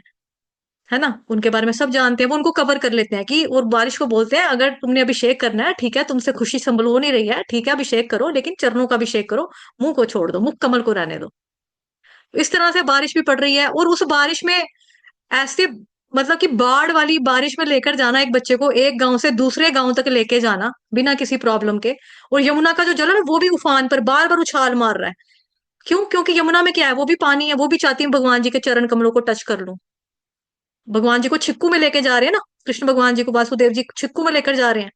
है ना। उनके बारे में सब जानते हैं, वो उनको कवर कर लेते हैं कि, और बारिश को बोलते हैं अगर तुमने अभिषेक करना है ठीक है, तुमसे खुशी संभल हो नहीं रही है ठीक है, अभिषेक करो, लेकिन चरणों का अभिषेक करो, मुंह को छोड़ दो, मुख कमल को रहने दो। इस तरह से बारिश भी पड़ रही है, और उस बारिश में ऐसे, मतलब कि बाढ़ वाली बारिश में लेकर जाना एक बच्चे को, एक गांव से दूसरे गांव तक लेके जाना बिना किसी प्रॉब्लम के। और यमुना का जो जल है ना, वो भी उफान पर बार बार उछाल मार रहा है। क्यों? क्योंकि यमुना में क्या है, वो भी पानी है, वो भी चाहती है भगवान जी के चरण कमलों को टच कर लूं। भगवान जी को छिक्कू में लेके जा रहे हैं ना, कृष्ण भगवान जी को वासुदेव जी छिक्कू में लेकर जा रहे हैं।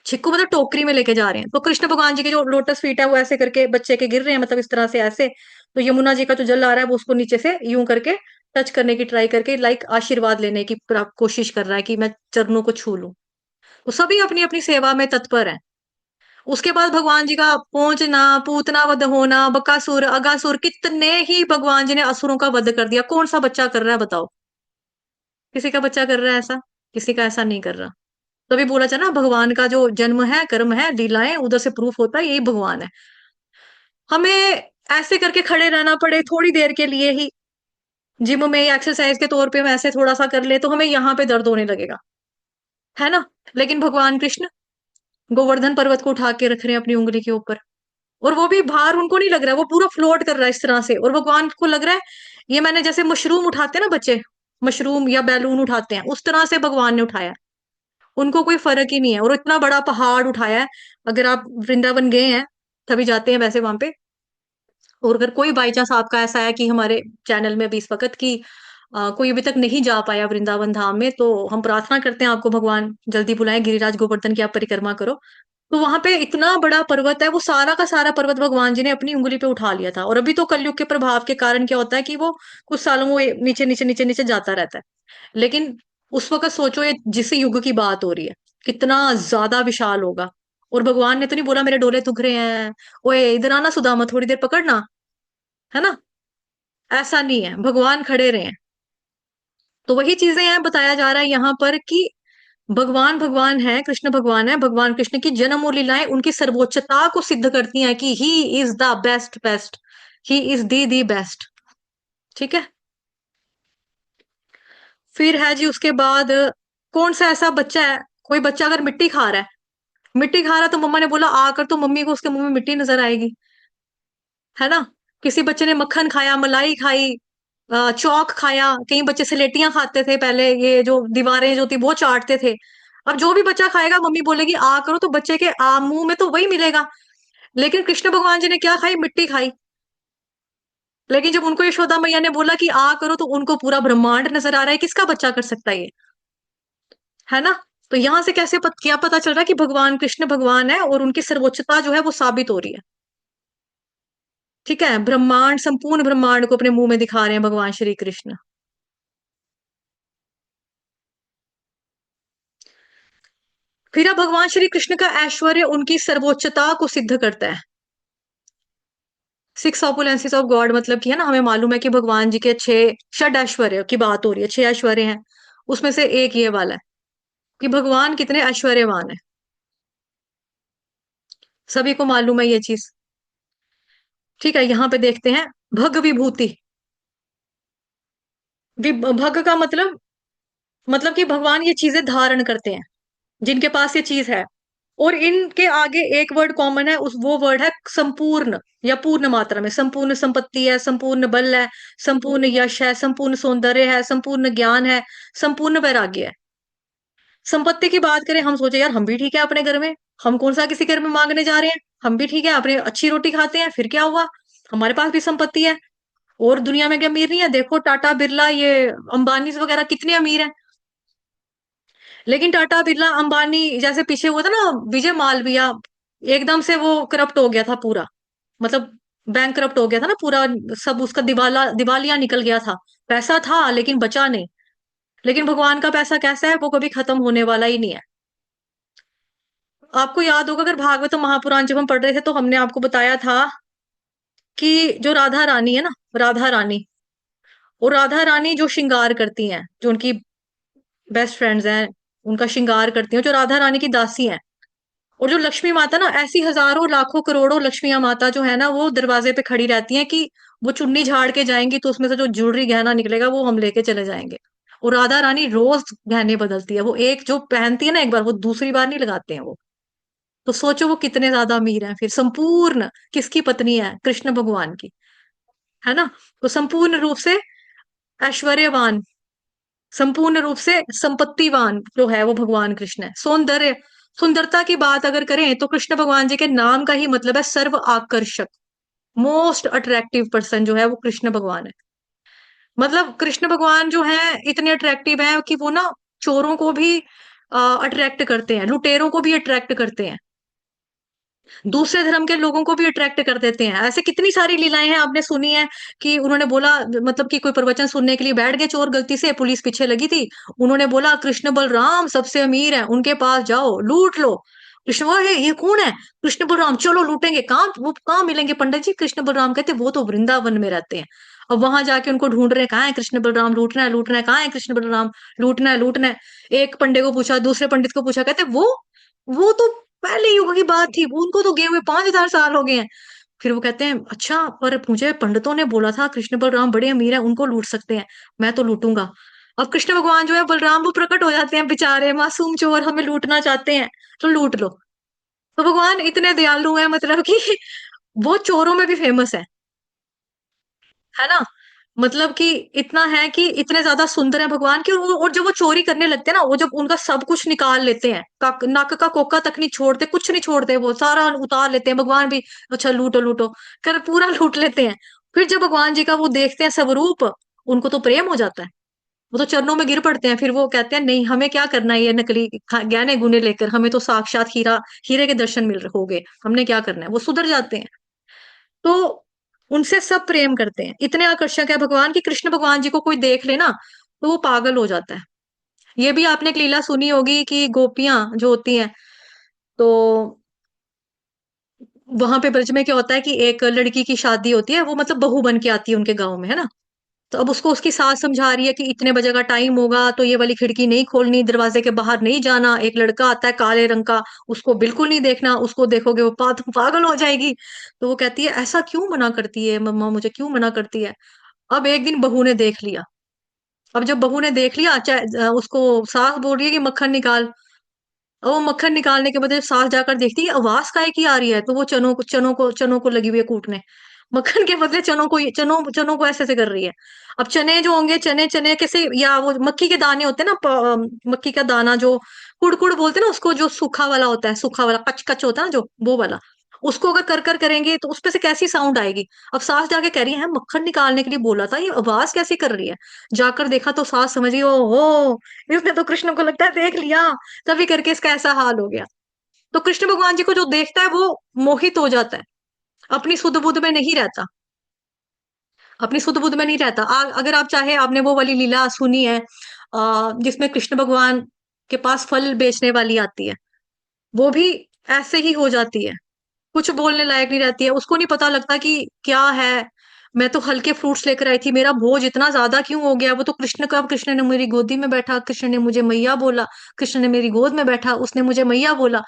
छिक्कू मतलब टोकरी में लेके जा रहे हैं, तो कृष्ण भगवान जी के जो लोटस फीट है वो ऐसे करके बच्चे के गिर रहे हैं, मतलब इस तरह से ऐसे। तो यमुना जी का जो जल आ रहा है वो उसको नीचे से यूं करके टच करने की ट्राई करके, लाइक आशीर्वाद लेने की कोशिश कर रहा है कि मैं चरणों को छू लूं। तो सभी अपनी अपनी सेवा में तत्पर है। उसके बाद भगवान जी का पहुंचना, पूतना वध होना, बकासुर अगासुर, कितने ही भगवान जी ने असुरों का वध कर दिया। कौन सा बच्चा कर रहा है बताओ? किसी का बच्चा कर रहा है ऐसा? किसी का ऐसा नहीं कर रहा। तभी बोला था ना, भगवान का जो जन्म है, कर्म है, लीलाएं, उधर से प्रूफ होता है यही भगवान है। हमें ऐसे करके खड़े रहना पड़े थोड़ी देर के लिए ही, जिम में एक्सरसाइज के तौर पे हम ऐसे थोड़ा सा कर ले तो हमें यहाँ पे दर्द होने लगेगा, है ना। लेकिन भगवान कृष्ण गोवर्धन पर्वत को उठा के रख रहे हैं अपनी उंगली के ऊपर, और वो भी भार उनको नहीं लग रहा है, वो पूरा फ्लोट कर रहा है इस तरह से, और भगवान को लग रहा है ये मैंने, जैसे मशरूम उठाते हैं ना बच्चे, मशरूम या बैलून उठाते हैं, उस तरह से भगवान ने उठाया। उनको कोई फर्क ही नहीं है, और इतना बड़ा पहाड़ उठाया है। अगर आप वृंदावन गए हैं, तभी जाते हैं वैसे वहां पे। और अगर कोई बाई चांस आपका ऐसा है कि हमारे चैनल में भी इस वक्त की कोई अभी तक नहीं जा पाया वृंदावन धाम में, तो हम प्रार्थना करते हैं आपको भगवान जल्दी बुलाएं, गिरिराज गोवर्धन की आप परिक्रमा करो। तो वहां पे इतना बड़ा पर्वत है, वो सारा का सारा पर्वत भगवान जी ने अपनी उंगली पे उठा लिया था। और अभी तो कलयुग के प्रभाव के कारण क्या होता है कि वो कुछ सालों में वो नीचे नीचे नीचे नीचे जाता रहता है। लेकिन उस वक्त सोचो, ये जिस युग की बात हो रही है, कितना ज्यादा विशाल होगा। और भगवान ने तो नहीं बोला मेरे डोले दुख रहे हैं, ओए इधर आना सुदामा थोड़ी देर पकड़ना, है ना। ऐसा नहीं है, भगवान खड़े रहे हैं। तो वही चीजें हैं, बताया जा रहा है यहाँ पर कि भगवान भगवान है, कृष्ण भगवान है, भगवान कृष्ण की जन्म और लीलाएं उनकी सर्वोच्चता को सिद्ध करती हैं कि he is the best best, he is the best. ठीक है। फिर है जी उसके बाद, कौन सा ऐसा बच्चा है, कोई बच्चा अगर मिट्टी खा रहा है, मिट्टी खा रहा है, तो मम्मा ने बोला आकर, तो मम्मी को उसके मुंह में मिट्टी नजर आएगी, है ना। किसी बच्चे ने मक्खन खाया, मलाई खाई, चौक खाया, कई बच्चे स्लेटियां खाते थे पहले, ये जो दीवारें जो थी वो चाटते थे। अब जो भी बच्चा खाएगा मम्मी बोलेगी आ करो, तो बच्चे के मुंह में तो वही मिलेगा। लेकिन कृष्ण भगवान जी ने क्या खाई? मिट्टी खाई। लेकिन जब उनको यशोदा मैया ने बोला कि आ करो, तो उनको पूरा ब्रह्मांड नजर आ रहा है। किसका बच्चा कर सकता है ये, है ना। तो यहां से कैसे क्या पता चल रहा है कि भगवान कृष्ण भगवान है, और उनकी सर्वोच्चता जो है वो साबित हो रही है। ठीक है, ब्रह्मांड, संपूर्ण ब्रह्मांड को अपने मुंह में दिखा रहे हैं भगवान श्री कृष्ण। फिर अब भगवान श्री कृष्ण का ऐश्वर्य उनकी सर्वोच्चता को सिद्ध करता है। सिक्स ऑपुलेंसेस ऑफ गॉड, मतलब कि है ना, हमें मालूम है कि भगवान जी के छह षड ऐश्वर्य की बात हो रही है, छह ऐश्वर्य हैं, उसमें से एक ये वाला है कि भगवान कितने ऐश्वर्यवान है। सभी को मालूम है ये चीज। ठीक है, यहाँ पे देखते हैं, भग विभूति। भग का मतलब कि भगवान ये चीजें धारण करते हैं, जिनके पास ये चीज है। और इनके आगे एक वर्ड कॉमन है, उस वो वर्ड है संपूर्ण, या पूर्ण मात्रा में। संपूर्ण संपत्ति है, संपूर्ण बल है, संपूर्ण यश है, संपूर्ण सौंदर्य है, संपूर्ण ज्ञान है, संपूर्ण वैराग्य है। संपत्ति की बात करें, हम सोचे यार हम भी ठीक है अपने घर में, हम कौन सा किसी घर में मांगने जा रहे हैं, हम भी ठीक है अपने अच्छी रोटी खाते हैं, फिर क्या हुआ, हमारे पास भी संपत्ति है। और दुनिया में क्या अमीर नहीं है? देखो टाटा बिरला, ये अंबानी वगैरह कितने अमीर हैं। लेकिन टाटा बिरला अंबानी जैसे पीछे हुआ था ना, विजय मालविया, एकदम से वो करप्ट हो गया था पूरा, मतलब बैंकरप्ट हो गया था ना पूरा, सब उसका दिवालिया निकल गया था। पैसा था लेकिन बचा नहीं। लेकिन भगवान का पैसा कैसा है, वो कभी खत्म होने वाला ही नहीं है। आपको याद होगा, अगर भागवतम महापुराण जब हम पढ़ रहे थे तो हमने आपको बताया था कि जो राधा रानी है ना, राधा रानी, और राधा रानी जो श्रृंगार करती हैं, जो उनकी बेस्ट फ्रेंड्स हैं, उनका श्रृंगार करती हैं, जो राधा रानी की दासी हैं। और जो लक्ष्मी माता ना, ऐसी हजारों लाखों करोड़ों लक्ष्मियां माता जो है ना, वो दरवाजे पे खड़ी रहती हैं कि वो चुन्नी झाड़ के जाएंगी तो उसमें से जो ज्वेलरी गहना निकलेगा वो हम लेके चले जाएंगे। और राधा रानी रोज गहने बदलती है, वो एक जो पहनती है ना एक बार, वो दूसरी बार नहीं लगाते हैं वो। तो सोचो वो कितने ज्यादा अमीर हैं फिर। संपूर्ण किसकी पत्नी है? कृष्ण भगवान की, है ना। तो संपूर्ण रूप से ऐश्वर्यवान, संपूर्ण रूप से संपत्तिवान जो है वो भगवान कृष्ण है। सौंदर्य, सुंदरता की बात अगर करें तो कृष्ण भगवान जी के नाम का ही मतलब है सर्व आकर्षक। मोस्ट अट्रैक्टिव पर्सन जो है वो कृष्ण भगवान है। मतलब कृष्ण भगवान जो है इतने अट्रैक्टिव हैं कि वो ना चोरों को भी अट्रैक्ट करते हैं, लुटेरों को भी अट्रैक्ट करते हैं, दूसरे धर्म के लोगों को भी अट्रैक्ट कर देते हैं। ऐसे कितनी सारी लीलाएं हैं, आपने सुनी है कि उन्होंने बोला, मतलब कि कोई प्रवचन सुनने के लिए बैठ गए चोर, गलती से पुलिस पीछे लगी थी, उन्होंने बोला कृष्ण बलराम सबसे अमीर है, उनके पास जाओ लूट लो। कृष्ण बोले ये कौन है? कृष्ण बलराम, चलो लूटेंगे। कहाँ वो कहाँ मिलेंगे पंडित जी? कृष्ण बलराम कहते वो तो वृंदावन में रहते हैं। अब वहां जाके उनको ढूंढ रहे हैं, कहाँ है कृष्ण बलराम, लूटना है लूटना है, कहाँ है कृष्ण बलराम, लूटना है लूटना है। एक पंडित को पूछा, दूसरे पंडित को पूछा, कहते वो तो पहले युग की बात थी, वो उनको तो गए हुए 5,000 साल हो गए हैं। फिर वो कहते हैं अच्छा, पर मुझे पंडितों ने बोला था कृष्ण बलराम बड़े अमीर हैं, उनको लूट सकते हैं, मैं तो लूटूंगा। अब कृष्ण भगवान जो है बलराम वो प्रकट हो जाते हैं, बेचारे मासूम चोर हमें लूटना चाहते हैं, तो लूट लो। तो भगवान इतने दयालु हैं, मतलब कि वो चोरों में भी फेमस है ना। मतलब कि इतना है कि इतने ज्यादा सुंदर है भगवान की। और जब वो चोरी करने लगते हैं ना, वो जब उनका सब कुछ निकाल लेते हैं, नाक का कोका तक नहीं छोड़ते, कुछ नहीं छोड़ते, वो सारा उतार लेते हैं, भगवान भी अच्छा लूटो लूटो कर पूरा लूट लेते हैं। फिर जब भगवान जी का वो देखते हैं स्वरूप, उनको तो प्रेम हो जाता है, वो तो चरणों में गिर पड़ते हैं। फिर वो कहते हैं नहीं, हमें क्या करना है ये नकली गहने गुने लेकर, हमें तो साक्षात हीरा, हीरे के दर्शन मिल रहे हो गए, हमने क्या करना है, वो सुधर जाते हैं। तो उनसे सब प्रेम करते हैं, इतने आकर्षक है भगवान की। कृष्ण भगवान जी को कोई देख ले ना तो वो पागल हो जाता है। ये भी आपने एक लीला सुनी होगी कि गोपियां जो होती हैं, तो वहां पे ब्रज में क्या होता है कि एक लड़की की शादी होती है, वो मतलब बहू बन के आती है उनके गांव में, है ना। तो अब उसको उसकी सास समझा रही है कि इतने बजे का टाइम होगा तो ये वाली खिड़की नहीं खोलनी, दरवाजे के बाहर नहीं जाना, एक लड़का आता है काले रंग का, उसको बिल्कुल नहीं देखना, उसको देखोगे वो पागल हो जाएगी। तो वो कहती है ऐसा क्यों मना करती है मम्मा, मुझे क्यों मना करती है। अब एक दिन बहू ने देख लिया। अब जब बहू ने देख लिया, उसको सास बोल रही है कि मक्खन निकाल। और वो मक्खन निकालने के बाद जब सास जाकर देखती है आवाज काहे की आ रही है, तो वो चनों को लगी हुई है कूटने। मक्खन के बदले चनों चनों को ऐसे ऐसे कर रही है। अब चने जो होंगे, चने चने कैसे, या वो मक्की के दाने होते हैं ना, मक्की का दाना जो कुड़ बोलते हैं ना उसको, जो सूखा वाला होता है, सूखा वाला कच कच होता है ना जो, वो वाला, उसको अगर कर करेंगे तो उसपे से कैसी साउंड आएगी। अब सास जाके कह रही है मक्खन निकालने के लिए बोला था, ये आवाज कैसी कर रही है। जाकर देखा तो सास समझी, ओ हो, इसने तो कृष्ण को लगता है देख लिया, तभी करके इसका ऐसा हाल हो गया। तो कृष्ण भगवान जी को जो देखता है वो मोहित हो जाता है, अपनी सुध बुध में नहीं रहता, अपनी सुध बुध में नहीं रहता। अगर आप चाहे, आपने वो वाली लीला सुनी है जिसमें कृष्ण भगवान के पास फल बेचने वाली आती है, वो भी ऐसे ही हो जाती है, कुछ बोलने लायक नहीं रहती है, उसको नहीं पता लगता कि क्या है। मैं तो हल्के फ्रूट्स लेकर आई थी, मेरा भोज इतना ज्यादा क्यों हो गया, वो तो कृष्ण का, कृष्ण ने मेरी गोदी में बैठा, कृष्ण ने मुझे मैया बोला, कृष्ण ने मेरी गोद में बैठा, उसने मुझे मैया बोला।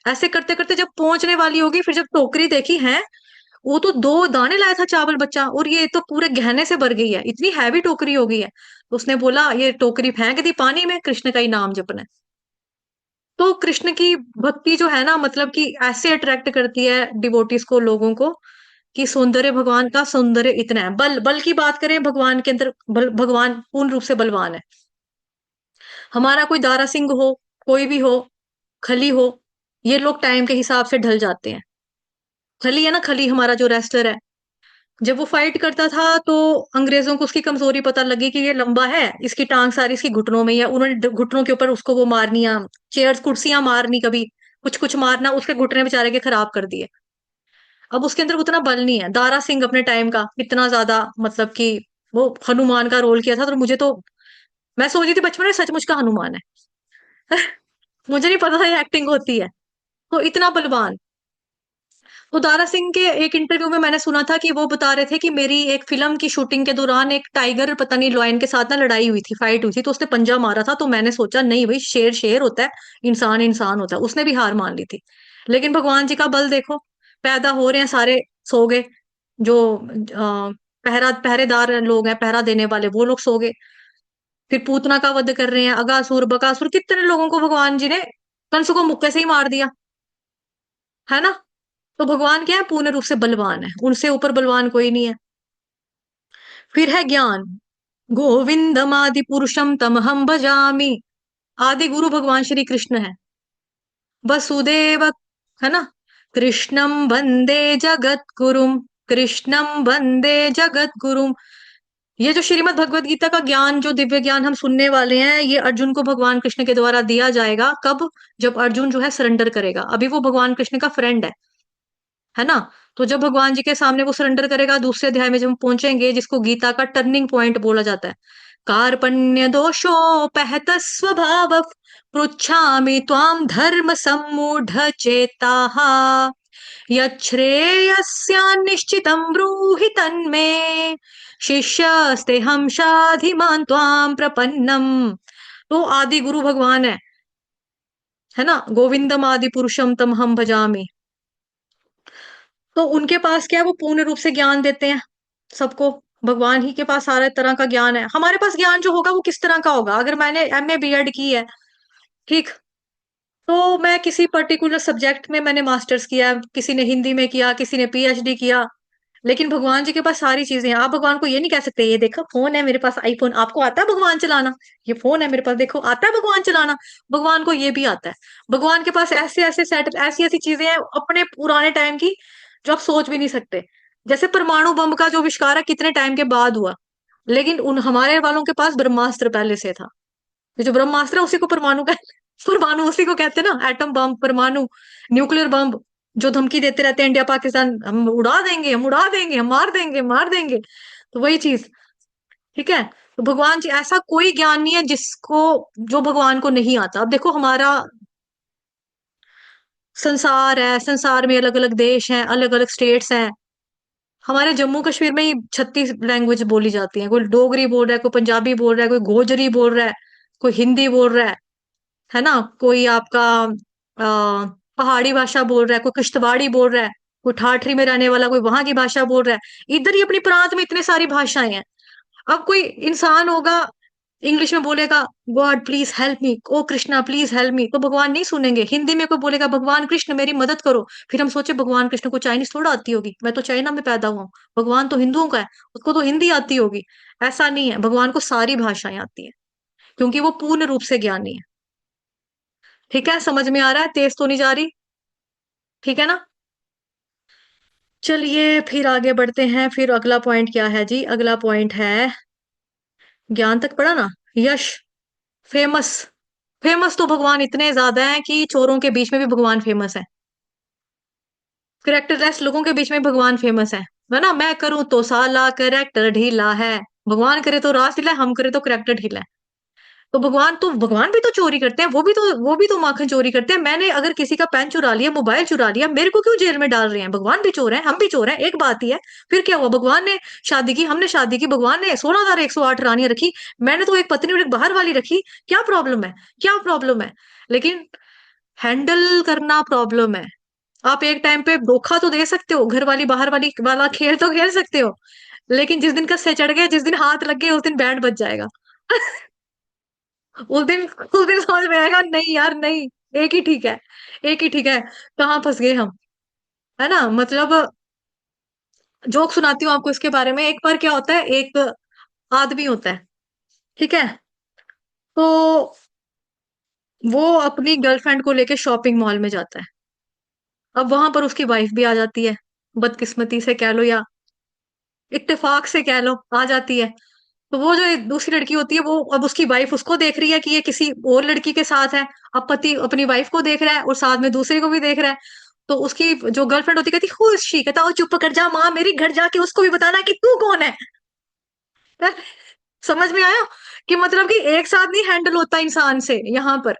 ऐसे करते करते जब पहुंचने वाली होगी, फिर जब टोकरी देखी है, वो तो 2 दाने लाया था चावल बच्चा, और ये तो पूरे गहने से भर गई है, इतनी हैवी टोकरी हो गई है। तो उसने बोला ये टोकरी फेंक दी पानी में, कृष्ण का ही नाम जपना है। तो कृष्ण की भक्ति जो है ना, मतलब कि ऐसे अट्रैक्ट करती है डिवोटीज को, लोगों को, कि सौंदर्य, भगवान का सौंदर्य इतना है। बल बल की बात करें, भगवान के अंदर भगवान पूर्ण रूप से बलवान है। हमारा कोई दारा सिंह हो, कोई भी हो, खली हो, ये लोग टाइम के हिसाब से ढल जाते हैं। खली है ना, खली हमारा जो रेस्लर है, जब वो फाइट करता था तो अंग्रेजों को उसकी कमजोरी पता लगी कि ये लंबा है, इसकी टांग सारी इसकी घुटनों में ही है, उन्होंने घुटनों के ऊपर उसको वो मारनिया, चेयर्स कुर्सियां मारनी, कभी कुछ कुछ मारना, उसके घुटने बेचारे के खराब कर दिए। अब उसके अंदर उतना बल नहीं है। दारा सिंह अपने टाइम का कितना ज्यादा, मतलब कि वो हनुमान का रोल किया था, तो मुझे तो, मैं सोच रही थी बचपन में सचमुच का हनुमान है। मुझे नहीं पता था ये एक्टिंग होती है। तो इतना बलवान। तो दारा सिंह के एक इंटरव्यू में मैंने सुना था कि वो बता रहे थे कि मेरी एक फिल्म की शूटिंग के दौरान एक टाइगर पता नहीं लॉयन के साथ ना लड़ाई हुई थी, फाइट हुई थी, तो उसने पंजा मारा था, तो मैंने सोचा नहीं भाई, शेर शेर होता है, इंसान इंसान होता है। उसने भी हार मान ली थी। लेकिन भगवान जी का बल देखो, पैदा हो रहे हैं सारे, सो गए। जो पहरेदार लोग हैं, पहरा देने वाले, वो लोग सो गए। फिर पूतना का वध कर रहे हैं, अगासुर बकासुर, कितने लोगों को भगवान जी ने कंस को मुक्के से ही मार दिया, है ना। तो भगवान क्या है, पूर्ण रूप से बलवान है, उनसे ऊपर बलवान कोई नहीं है। फिर है ज्ञान। गोविंदम आदि पुरुषम तमहम भजामि। आदि गुरु भगवान श्री कृष्ण है। वसुदेव, है ना। कृष्णम वंदे जगत गुरुम। कृष्णम वंदे जगत गुरुम। ये जो श्रीमद् भगवत गीता का ज्ञान, जो दिव्य ज्ञान हम सुनने वाले हैं, ये अर्जुन को भगवान कृष्ण के द्वारा दिया जाएगा। कब? जब अर्जुन जो है सरेंडर करेगा। अभी वो भगवान कृष्ण का फ्रेंड है ना। तो जब भगवान जी के सामने वो सरेंडर करेगा, दूसरे अध्याय में जब हम पहुंचेंगे, जिसको गीता का टर्निंग पॉइंट बोला जाता है, कार्पण्य दोषोपहत स्वभाव पृच्छामि त्वाम धर्म सम्मूढ़ चेताः यच्छ्रेयस्यान्निश्चितं ब्रूहि तन्मे शिष्यस्तेहं शाधिमान् त्वां प्रपन्नम। तो आदि गुरु भगवान है ना। गोविंदम आदि पुरुषम तम हम भजामि। तो उनके पास क्या है, वो पूर्ण रूप से ज्ञान देते हैं सबको। भगवान ही के पास सारे तरह का ज्ञान है। हमारे पास ज्ञान जो होगा वो किस तरह का होगा? अगर मैंने एमए बीएड की है, ठीक, तो मैं किसी पर्टिकुलर सब्जेक्ट में मैंने मास्टर्स किया, किसी ने हिंदी में किया, किसी ने पीएचडी किया। लेकिन भगवान जी के पास सारी चीजें हैं। आप भगवान को ये नहीं कह सकते, ये देखो फोन है मेरे पास, आईफोन, आपको आता है भगवान चलाना? ये फोन है मेरे पास, देखो आता है भगवान चलाना। भगवान को ये भी आता है। भगवान के पास ऐसे ऐसे सेट, ऐसी ऐसी चीजें हैं अपने पुराने टाइम की, जो आप सोच भी नहीं सकते। जैसे परमाणु बम का जो आविष्कार है, कितने टाइम के बाद हुआ, लेकिन उन हमारे वालों के पास ब्रह्मास्त्र पहले से था। ये जो ब्रह्मास्त्र है, उसी को परमाणु का परमाणु उसी को कहते हैं ना, एटम बम, परमाणु, न्यूक्लियर बम। जो धमकी देते रहते हैं इंडिया पाकिस्तान, हम उड़ा देंगे, हम उड़ा देंगे, हम मार देंगे, मार देंगे। तो वही चीज, ठीक है। तो भगवान जी, ऐसा कोई ज्ञान नहीं है जिसको, जो भगवान को नहीं आता। अब देखो, हमारा संसार है, संसार में अलग अलग देश हैं, अलग अलग स्टेट्स हैं। हमारे जम्मू कश्मीर में ही 36 लैंग्वेज बोली जाती हैं। कोई डोगरी बोल रहा है, कोई पंजाबी बोल रहा है, कोई गोजरी बोल रहा है, कोई हिंदी बोल रहा है ना। कोई आपका पहाड़ी भाषा बोल रहा है, कोई किश्तवाड़ी बोल रहा है, कोई ठाठरी में रहने वाला कोई वहां की भाषा बोल रहा है। इधर ही अपनी प्रांत में इतने सारी भाषाएं हैं। अब कोई इंसान होगा, इंग्लिश में बोलेगा God please help me, O Krishna please help me, तो भगवान नहीं सुनेंगे। हिंदी में कोई बोलेगा भगवान कृष्ण मेरी मदद करो, फिर हम सोचे भगवान कृष्ण को चाइनीज थोड़ा आती होगी, मैं तो चाइना में पैदा हुआ हूँ। भगवान तो हिंदुओं का है, उसको तो हिंदी आती होगी। ऐसा नहीं है, भगवान को सारी भाषाएं आती हैं, क्योंकि वो पूर्ण रूप से ज्ञानी है। ठीक है, समझ में आ रहा है? तेज तो नहीं जा रही? ठीक है ना। चलिए फिर आगे बढ़ते हैं। फिर अगला पॉइंट क्या है जी? अगला पॉइंट है, ज्ञान तक पढ़ा ना, यश, फेमस। फेमस तो भगवान इतने ज्यादा हैं कि चोरों के बीच में भी भगवान फेमस है। करेक्टरलेस लोगों के बीच में भगवान फेमस है ना। मैं करूं तो साला करेक्टर ढीला है, भगवान करे तो रास ढीला है, हम करे तो करेक्टर ढीला है। तो भगवान भी तो चोरी करते हैं, वो भी तो माखन चोरी करते हैं। मैंने अगर किसी का पेन चुरा लिया, मोबाइल चुरा लिया, मेरे को क्यों जेल में डाल रहे हैं? भगवान भी चोर है, हम भी चोर हैं, एक बात ही है। फिर क्या हुआ? भगवान ने शादी की, हमने शादी की, भगवान ने 16,108 रानियां रखी, मैंने तो एक पत्नी और एक बाहर वाली रखी। क्या प्रॉब्लम है? क्या प्रॉब्लम है? लेकिन हैंडल करना प्रॉब्लम है। आप एक टाइम पे धोखा तो दे सकते हो, घर वाली बाहर वाली वाला खेल तो खेल सकते हो, लेकिन जिस दिन कस्से चढ़ गए, जिस दिन हाथ लग गए, उस दिन बैंड बज जाएगा। उस दिन समझ में आएगा नहीं यार, नहीं, एक ही ठीक है, एक ही ठीक है। कहाँ फंस गए हम, है ना। मतलब जोक सुनाती हूँ आपको इसके बारे में। एक बार क्या होता है, एक आदमी होता है, ठीक है। तो वो अपनी गर्लफ्रेंड को लेके शॉपिंग मॉल में जाता है। अब वहां पर उसकी वाइफ भी आ जाती है, बदकिस्मती से कह लो या इत्तेफाक से कह लो, आ जाती है। तो वो जो एक दूसरी लड़की होती है, वो अब उसकी वाइफ उसको देख रही है कि ये किसी और लड़की के साथ है। अब पति अपनी वाइफ को देख रहा है और साथ में दूसरे को भी देख रहा है। तो उसकी जो गर्लफ्रेंड होती कहती हु इज शी, कहता ओ चुप कर जा माँ मेरी, घर जाके उसको भी बताना कि तू कौन है। समझ में आया कि मतलब कि एक साथ नहीं हैंडल होता इंसान से यहाँ पर।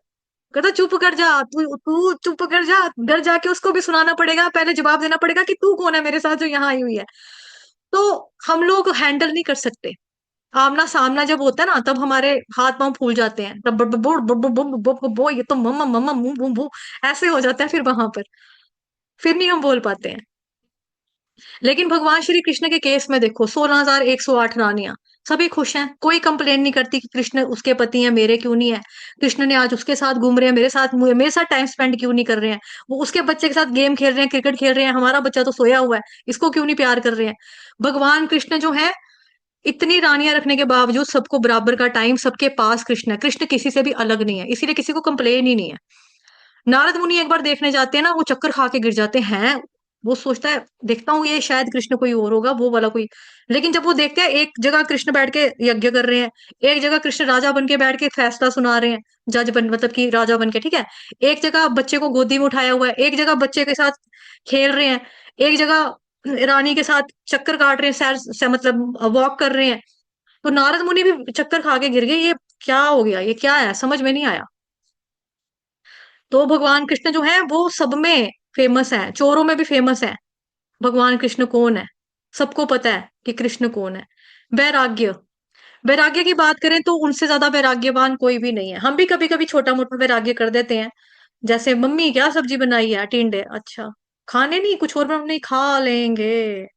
कहता चुप कर जा, तू तू चुप कर जा, घर जाके उसको भी सुनाना पड़ेगा, पहले जवाब देना पड़ेगा कि तू कौन है मेरे साथ जो यहाँ आई हुई है। तो हम लोग हैंडल नहीं कर सकते। आमना सामना जब होता है ना तब हमारे हाथ पांव फूल जाते हैं, तब बो ये तो मम्मा मम्मा मुंह मुंह मुंह ऐसे हो जाता है फिर वहां पर, फिर नहीं हम बोल पाते हैं। लेकिन भगवान श्री कृष्ण के केस में देखो 16,108 रानियां, सभी खुश हैं, कोई कंप्लेन नहीं करती कि कृष्ण उसके पति हैं मेरे क्यों नहीं है, कृष्ण ने आज उसके साथ घूम रहे हैं, मेरे साथ टाइम स्पेंड क्यों नहीं कर रहे हैं, वो उसके बच्चे के साथ गेम खेल रहे हैं, क्रिकेट खेल रहे हैं, हमारा बच्चा तो सोया हुआ है, इसको क्यों नहीं प्यार कर रहे हैं। भगवान कृष्ण जो है इतनी रानियां रखने के बावजूद सबको बराबर का टाइम, सबके पास कृष्ण है, कृष्ण किसी से भी अलग नहीं है, इसीलिए किसी को कंप्लेन ही नहीं है। नारद मुनि एक बार देखने जाते हैं ना, वो चक्कर खा के गिर जाते हैं। वो सोचता है देखता हूँ ये शायद कृष्ण कोई और होगा, वो वाला कोई। लेकिन जब वो देखते हैं एक जगह कृष्ण बैठ के यज्ञ कर रहे हैं, एक जगह कृष्ण राजा बन के बैठ के फैसला सुना रहे हैं, जज बन मतलब कि राजा बन के, ठीक है, एक जगह बच्चे को गोदी में उठाया हुआ है, एक जगह बच्चे के साथ खेल रहे हैं, एक जगह रानी के साथ चक्कर काट रहे हैं, मतलब वॉक कर रहे हैं। तो नारद मुनि भी चक्कर खा के गिर गए, ये क्या हो गया, ये क्या है, समझ में नहीं आया। तो भगवान कृष्ण जो है वो सब में फेमस है, चोरों में भी फेमस है। भगवान कृष्ण कौन है, सबको पता है कि कृष्ण कौन है। वैराग्य, वैराग्य की बात करें तो उनसे ज्यादा वैराग्यवान कोई भी नहीं है। हम भी कभी कभी छोटा मोटा वैराग्य कर देते हैं, जैसे मम्मी क्या सब्जी बनाई है, टिंडे, अच्छा खाने नहीं कुछ और नहीं, खा लेंगे।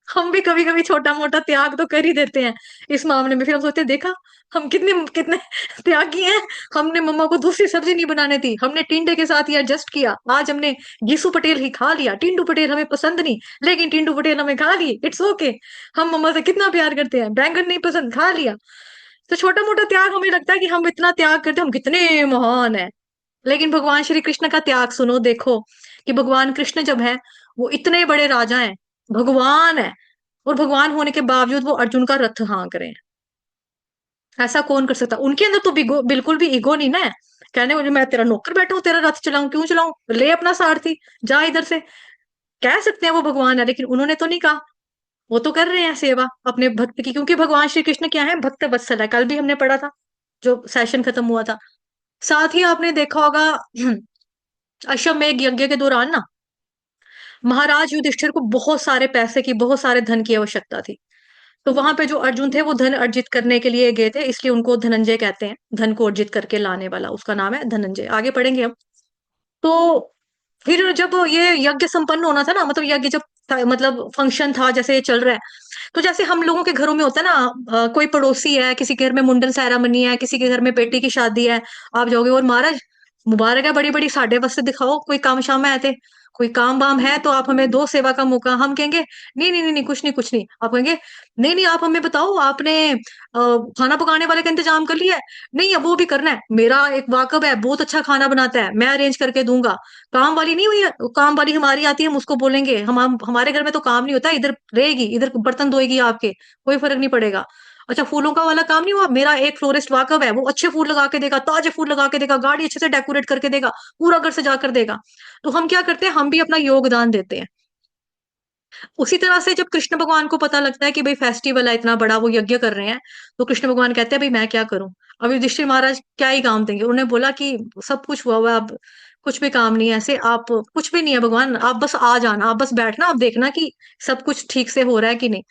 हम भी कभी कभी छोटा मोटा त्याग तो कर ही देते हैं इस मामले में, फिर हम सोचते हैं देखा हम कितने कितने त्यागी हैं। हमने मम्मा को दूसरी सब्जी नहीं बनाने दी, हमने टिंडे के साथ ही एडजस्ट किया, आज हमने गीसू पटेल ही खा लिया, टिंडू पटेल हमें पसंद नहीं लेकिन टिंडू पटेल हमें खा ली, इट्स ओके। हम मम्मा से कितना प्यार करते हैं, बैंगन नहीं पसंद खा लिया। तो छोटा मोटा त्याग हमें लगता है कि हम इतना त्याग करते हैं, हम कितने महान है। लेकिन भगवान श्री कृष्ण का त्याग सुनो, देखो कि भगवान कृष्ण जब है वो इतने बड़े राजा हैं, भगवान है, और भगवान होने के बावजूद वो अर्जुन का रथ हाँक रहे हैं। ऐसा कौन कर सकता, उनके अंदर तो बिल्कुल भी ईगो नहीं ना है। कहने वाले मैं तेरा नौकर बैठा हूँ, तेरा रथ चलाऊं, क्यों चलाऊं, ले अपना सारथी, जा इधर से। कह सकते हैं वो भगवान है, लेकिन उन्होंने तो नहीं कहा। वो तो कर रहे हैं सेवा अपने भक्त की, क्योंकि भगवान श्री कृष्ण क्या है, भक्त वत्सल है, कल भी हमने पढ़ा था जो सेशन खत्म हुआ था। साथ ही आपने देखा होगा अश्वमेध यज्ञ के दौरान ना महाराज युधिष्ठिर को बहुत सारे पैसे की, बहुत सारे धन की आवश्यकता थी। तो वहां पे जो अर्जुन थे वो धन अर्जित करने के लिए गए थे, इसलिए उनको धनंजय कहते हैं, धन को अर्जित करके लाने वाला उसका नाम है धनंजय, आगे पढ़ेंगे हम। तो फिर जब ये यज्ञ संपन्न होना था ना, मतलब यज्ञ जब मतलब फंक्शन था जैसे ये चल रहा है, तो जैसे हम लोगों के घरों में होता है ना, कोई पड़ोसी है, किसी के घर में मुंडन सेरामनी है, किसी के घर में बेटी की शादी है, आप जाओगे और महाराज मुबारक है बड़ी बड़ी साढ़े वास्ते दिखाओ, कोई काम शाम में आए थे, कोई काम वाम है तो आप हमें दो सेवा का मौका। हम कहेंगे नहीं नहीं नहीं नहीं कुछ नहीं कुछ नहीं, आप कहेंगे नहीं नहीं आप हमें बताओ आपने खाना पकाने वाले का इंतजाम कर लिया है, नहीं अब वो भी करना है, मेरा एक वाकब है बहुत अच्छा खाना बनाता है मैं अरेंज करके दूंगा। काम वाली नहीं हुई है, काम वाली हमारी आती है, हम उसको बोलेंगे हम हमारे घर में तो काम नहीं होता, इधर रहेगी, इधर बर्तन धोएगी आपके, कोई फर्क नहीं पड़ेगा। अच्छा फूलों का वाला काम नहीं हुआ, मेरा एक फ्लोरिस्ट वाकब है, वो अच्छे फूल लगा के देगा, ताजे फूल लगा के देगा, गाड़ी अच्छे से डेकोरेट करके देगा, पूरा घर सजा कर देगा। तो हम क्या करते हैं, हम भी अपना योगदान देते हैं। उसी तरह से जब कृष्ण भगवान को पता लगता है कि भाई फेस्टिवल है इतना बड़ा, वो यज्ञ कर रहे हैं, तो कृष्ण भगवान कहते हैं भाई मैं क्या करूं। अभी युधिष्ठिर महाराज क्या ही काम देंगे, उन्होंने बोला कि सब कुछ हुआ हुआ है, अब कुछ भी काम नहीं है, ऐसे आप कुछ भी नहीं है भगवान, आप बस आ जाना, आप बस बैठना, आप देखना कि सब कुछ ठीक से हो रहा है कि नहीं।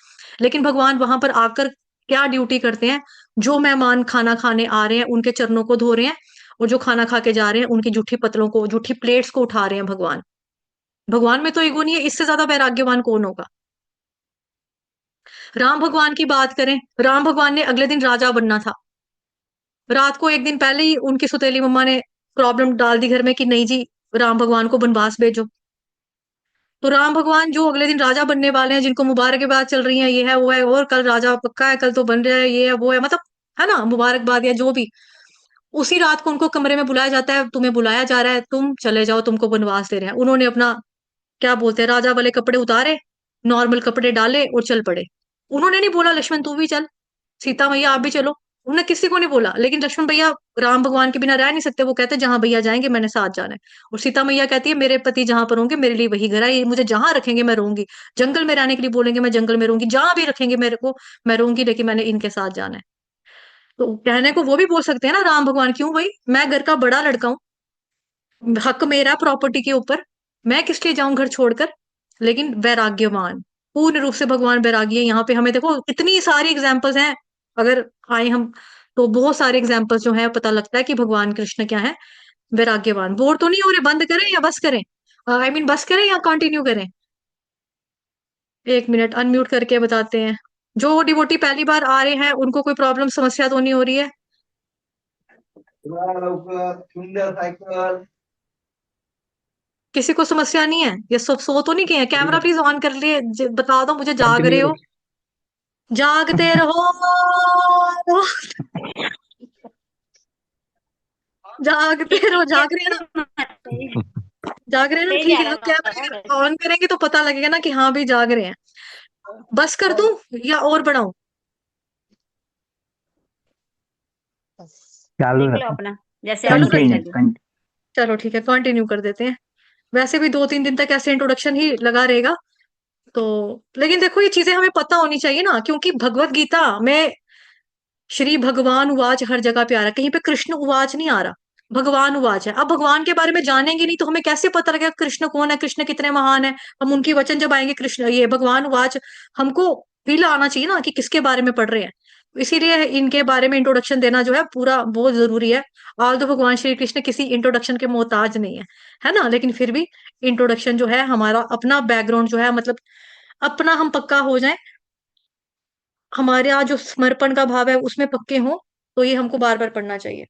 लेकिन भगवान वहां पर आकर क्या ड्यूटी करते हैं, जो मेहमान खाना खाने आ रहे हैं उनके चरणों को धो रहे हैं, और जो खाना खा के जा रहे हैं उनकी जूठी पतलों को, जूठी प्लेट्स को उठा रहे हैं भगवान। भगवान में तो ईगो नहीं है, इससे ज्यादा वैराग्यवान कौन होगा। राम भगवान की बात करें, राम भगवान ने अगले दिन राजा बनना था, रात को एक दिन पहले ही उनकी सुतेली मम्मा ने प्रॉब्लम डाल दी घर में कि नहीं जी राम भगवान को बनवास भेजो। तो राम भगवान जो अगले दिन राजा बनने वाले हैं, जिनको मुबारकबाद चल रही है, ये है वो है, और कल राजा पक्का है, कल तो बन रहा है, ये है वो है, मतलब है ना मुबारकबाद या जो भी, उसी रात को उनको कमरे में बुलाया जाता है, तुम्हें बुलाया जा रहा है, तुम चले जाओ, तुमको बनवास दे रहे हैं। उन्होंने अपना क्या बोलते हैं राजा वाले कपड़े उतारे, नॉर्मल कपड़े डाले और चल पड़े। उन्होंने नहीं बोला लक्ष्मण तू भी चल, सीता मैया आप भी चलो, उन्होंने किसी को नहीं बोला, लेकिन लक्ष्मण भैया राम भगवान के बिना रह नहीं सकते। वो कहते हैं जहां भैया जाएंगे मैंने साथ जाना है। और सीता मैया कहती है मेरे पति जहां पर होंगे मेरे लिए वही घर है, ये मुझे जहां रखेंगे मैं रहूंगी। जंगल में रहने के लिए बोलेंगे मैं जंगल में रहूंगी, जहां भी रखेंगे मेरे को मैं रहूंगी, लेकिन मैंने इनके साथ जाना है। तो कहने को वो भी बोल सकते हैं ना राम भगवान, क्यों भाई, मैं घर का बड़ा लड़का हूँ, हक मेरा प्रॉपर्टी के ऊपर, मैं किस लिए जाऊं घर छोड़कर। लेकिन वैराग्यवान, पूर्ण रूप से भगवान वैरागी है। यहाँ पे हमें देखो इतनी सारी एग्जाम्पल्स हैं, अगर आए हम तो बहुत सारे एग्जाम्पल्स जो है पता लगता है कि भगवान कृष्ण क्या है, वैराग्यवान। बोर तो नहीं हो रहे, बंद करें या बस करें, आई मीन बस करें या कंटिन्यू करें? एक मिनट अनम्यूट करके बताते हैं। जो डिवोटी पहली बार आ रहे हैं उनको कोई प्रॉब्लम समस्या तो नहीं हो रही है? किसी को समस्या नहीं है? ये सब सो तो नहीं गए हैं? कैमरा प्लीज ऑन कर लिए, बता दो मुझे जाग रहे कंटिन्यू। हो। जागते रहो, जागते रहो, जाग रहे हैं ना? जाग रहे हैं ना, ले ठीक जा है। रहा अब था। कैमरा ऑन करेंगे तो पता लगेगा ना कि हाँ भी जाग रहे हैं। बस कर दूं या और बढ़ाऊं? बस चालू देख लो रखो। अपना, जैसे चालू आपको सही रखें? कंटिन्यू लगे। चलो ठीक है, कंटिन्यू कर देते हैं। वैसे भी 2-3 दिन तक ऐसे इंट्रोडक्शन ही लगा रहेगा। तो लेकिन देखो ये चीजें हमें पता होनी चाहिए ना, क्योंकि भगवत गीता में श्री भगवान उवाच हर जगह पे आ रहा है, कहीं पे कृष्ण उवाच नहीं आ रहा, भगवान उवाच है। अब भगवान के बारे में जानेंगे नहीं तो हमें कैसे पता लगेगा कृष्ण कौन है, कृष्ण कितने महान है। हम उनकी वचन जब आएंगे कृष्ण ये भगवान उवाच, हमको फील आना चाहिए ना कि किसके बारे में पढ़ रहे हैं। इसीलिए इनके बारे में इंट्रोडक्शन देना जो है पूरा बहुत जरूरी है। आल तो भगवान श्री कृष्ण किसी इंट्रोडक्शन के मोहताज नहीं है ना, लेकिन फिर भी इंट्रोडक्शन जो है हमारा अपना बैकग्राउंड जो है, मतलब अपना हम पक्का हो जाए, हमारे यहाँ जो समर्पण का भाव है उसमें पक्के हों, तो ये हमको बार बार पढ़ना चाहिए।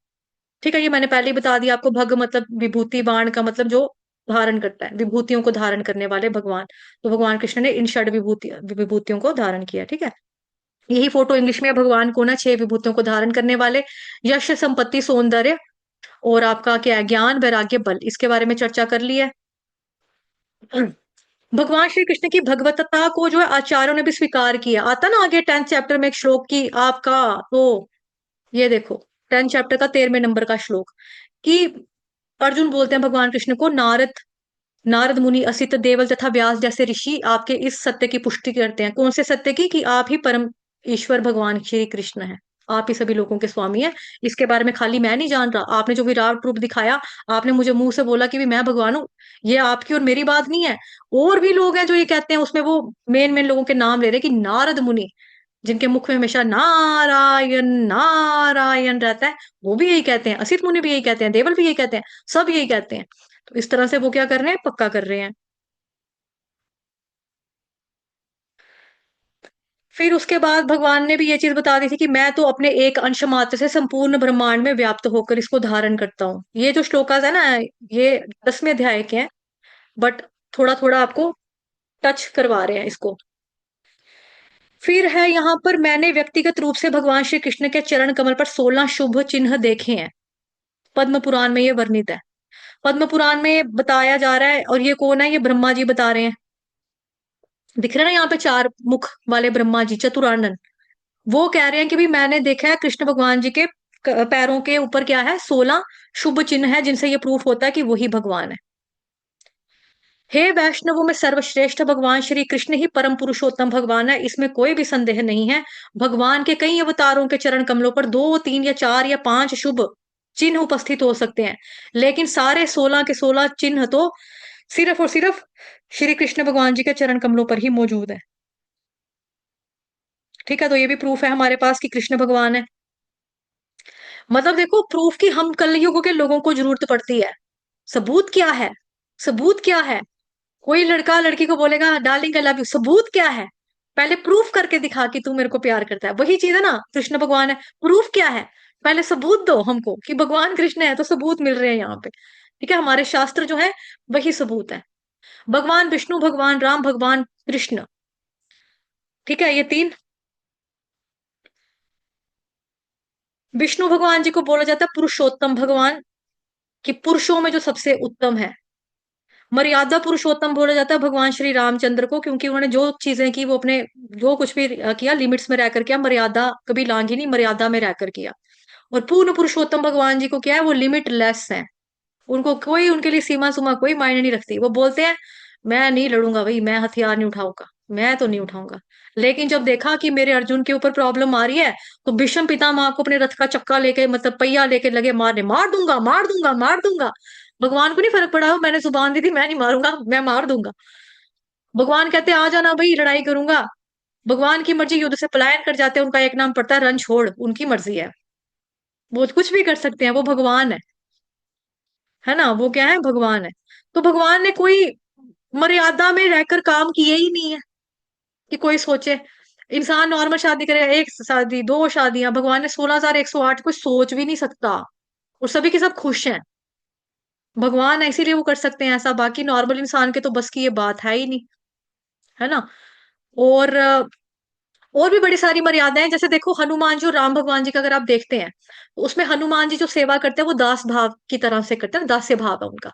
ठीक है, ये मैंने पहले ही बता दिया आपको। भग मतलब विभूति, बाण का मतलब जो धारण करता है, विभूतियों को धारण करने वाले भगवान। तो भगवान कृष्ण ने इन षड विभूतियों को धारण किया। ठीक है, यही फोटो इंग्लिश में है, भगवान को ना 6 विभूतियों को धारण करने वाले, यश संपत्ति सौंदर्य और आपका क्या है, ज्ञान वैराग्य बल, इसके बारे में चर्चा कर ली है। भगवान श्री कृष्ण की भगवतता को जो है आचार्यों ने भी स्वीकार किया। आता ना आगे 10th चैप्टर में एक श्लोक की आपका, तो ये देखो 10th चैप्टर का 13वें नंबर का श्लोक, कि अर्जुन बोलते हैं भगवान कृष्ण को, नारद नारद मुनि असित देवल तथा व्यास जैसे ऋषि आपके इस सत्य की पुष्टि करते हैं। कौन से सत्य की? कि आप ही परम ईश्वर भगवान श्री कृष्ण हैं, आप ही सभी लोगों के स्वामी हैं। इसके बारे में खाली मैं नहीं जान रहा, आपने जो विराट रूप दिखाया, आपने मुझे मुंह से बोला कि भी मैं भगवान हूँ, ये आपकी और मेरी बात नहीं है। और भी लोग हैं जो ये कहते हैं, उसमें वो मेन मेन लोगों के नाम ले रहे हैं कि नारद मुनि, जिनके मुख में हमेशा नारायण नारायण रहता है, वो भी यही कहते हैं, असित मुनि भी यही कहते हैं, देवल भी यही कहते हैं, सब यही कहते हैं। तो इस तरह से वो क्या कर रहे हैं, पक्का कर रहे हैं। फिर उसके बाद भगवान ने भी ये चीज बता दी थी कि मैं तो अपने एक अंश मात्र से संपूर्ण ब्रह्मांड में व्याप्त होकर इसको धारण करता हूँ। ये जो श्लोकास है ना, ये 10वें अध्याय के हैं, बट थोड़ा थोड़ा आपको टच करवा रहे हैं इसको। फिर है यहाँ पर, मैंने व्यक्तिगत रूप से भगवान श्री कृष्ण के चरण कमल पर 16 शुभ चिन्ह देखे हैं। पद्म पुराण में ये वर्णित है, पद्म पुराण में बताया जा रहा है। और ये कौन है? ये ब्रह्मा जी बता रहे हैं। दिख रहा है ना यहाँ पे 4 मुख वाले ब्रह्मा जी, चतुरानन। वो कह रहे हैं कि भी मैंने देखा है कृष्ण भगवान जी के पैरों के ऊपर क्या है, 16 शुभ चिन्ह है, जिनसे ये प्रूफ होता है कि वही भगवान है। हे वैष्णवों में सर्वश्रेष्ठ भगवान श्री कृष्ण ही परम पुरुषोत्तम भगवान है, इसमें कोई भी संदेह नहीं है। भगवान के कई अवतारों के चरण कमलों पर 2, 3 या 4 या 5 शुभ चिन्ह उपस्थित हो सकते हैं, लेकिन सारे 16 के 16 चिन्ह तो सिर्फ और सिर्फ श्री कृष्ण भगवान जी के चरण कमलों पर ही मौजूद है। ठीक है, तो ये भी प्रूफ है हमारे पास कि कृष्ण भगवान है। मतलब देखो प्रूफ की हम कलयुग के लोगों को जरूरत पड़ती है। सबूत क्या है? सबूत क्या है? कोई लड़का लड़की को बोलेगा डार्लिंग आई लव यू, सबूत क्या है? पहले प्रूफ करके दिखा कि तू मेरे को प्यार करता है। वही चीज है ना, कृष्ण भगवान है, प्रूफ क्या है? पहले सबूत दो हमको कि भगवान कृष्ण है, तो सबूत मिल रहे हैं यहाँ पे। ठीक है, हमारे शास्त्र जो है वही सबूत है। भगवान विष्णु, भगवान राम, भगवान कृष्ण, ठीक है, ये 3। विष्णु भगवान जी को बोला जाता है पुरुषोत्तम भगवान, कि पुरुषों में जो सबसे उत्तम है। मर्यादा पुरुषोत्तम बोला जाता है भगवान श्री रामचंद्र को, क्योंकि उन्होंने जो चीजें की वो अपने जो कुछ भी किया लिमिट्स में रहकर किया, मर्यादा कभी लांघी नहीं, मर्यादा में रहकर किया। और पूर्ण पुरुषोत्तम भगवान जी को क्या है, वो लिमिटलेस है। उनको कोई, उनके लिए सीमा सुमा कोई मायने नहीं रखती। वो बोलते हैं मैं नहीं लड़ूंगा भाई, मैं हथियार नहीं उठाऊंगा, मैं तो नहीं उठाऊंगा। लेकिन जब देखा कि मेरे अर्जुन के ऊपर प्रॉब्लम आ रही है, तो भीष्म पितामह को अपने रथ का चक्का लेके, मतलब पहिया लेके लगे मारने, मार दूंगा मार दूंगा मार दूंगा। भगवान को नहीं फर्क पड़ा, मैंने जुबान दी थी मैं नहीं मारूंगा, मैं मार दूंगा। भगवान कहते आ जाना भाई, लड़ाई करूंगा। भगवान की मर्जी, युद्ध से पलायन कर जाते हैं, उनका एक नाम पड़ता है रण छोड़, उनकी मर्जी है, वो कुछ भी कर सकते हैं, वो भगवान है ना, वो क्या है, भगवान है। तो भगवान ने कोई मर्यादा में रहकर काम किए ही नहीं है कि कोई सोचे। इंसान नॉर्मल शादी करेगा, एक शादी दो शादियां, भगवान ने 16,108, कोई सोच भी नहीं सकता। और सभी के सब खुश हैं, भगवान है इसीलिए वो कर सकते हैं ऐसा, बाकी नॉर्मल इंसान के तो बस की ये बात है ही नहीं, है ना। और और भी बड़ी सारी मर्यादाएं हैं। जैसे देखो हनुमान जी और राम भगवान जी का अगर आप देखते हैं, तो उसमें हनुमान जी जो सेवा करते हैं वो दास भाव की तरह से करते हैं, दास्य भाव है उनका।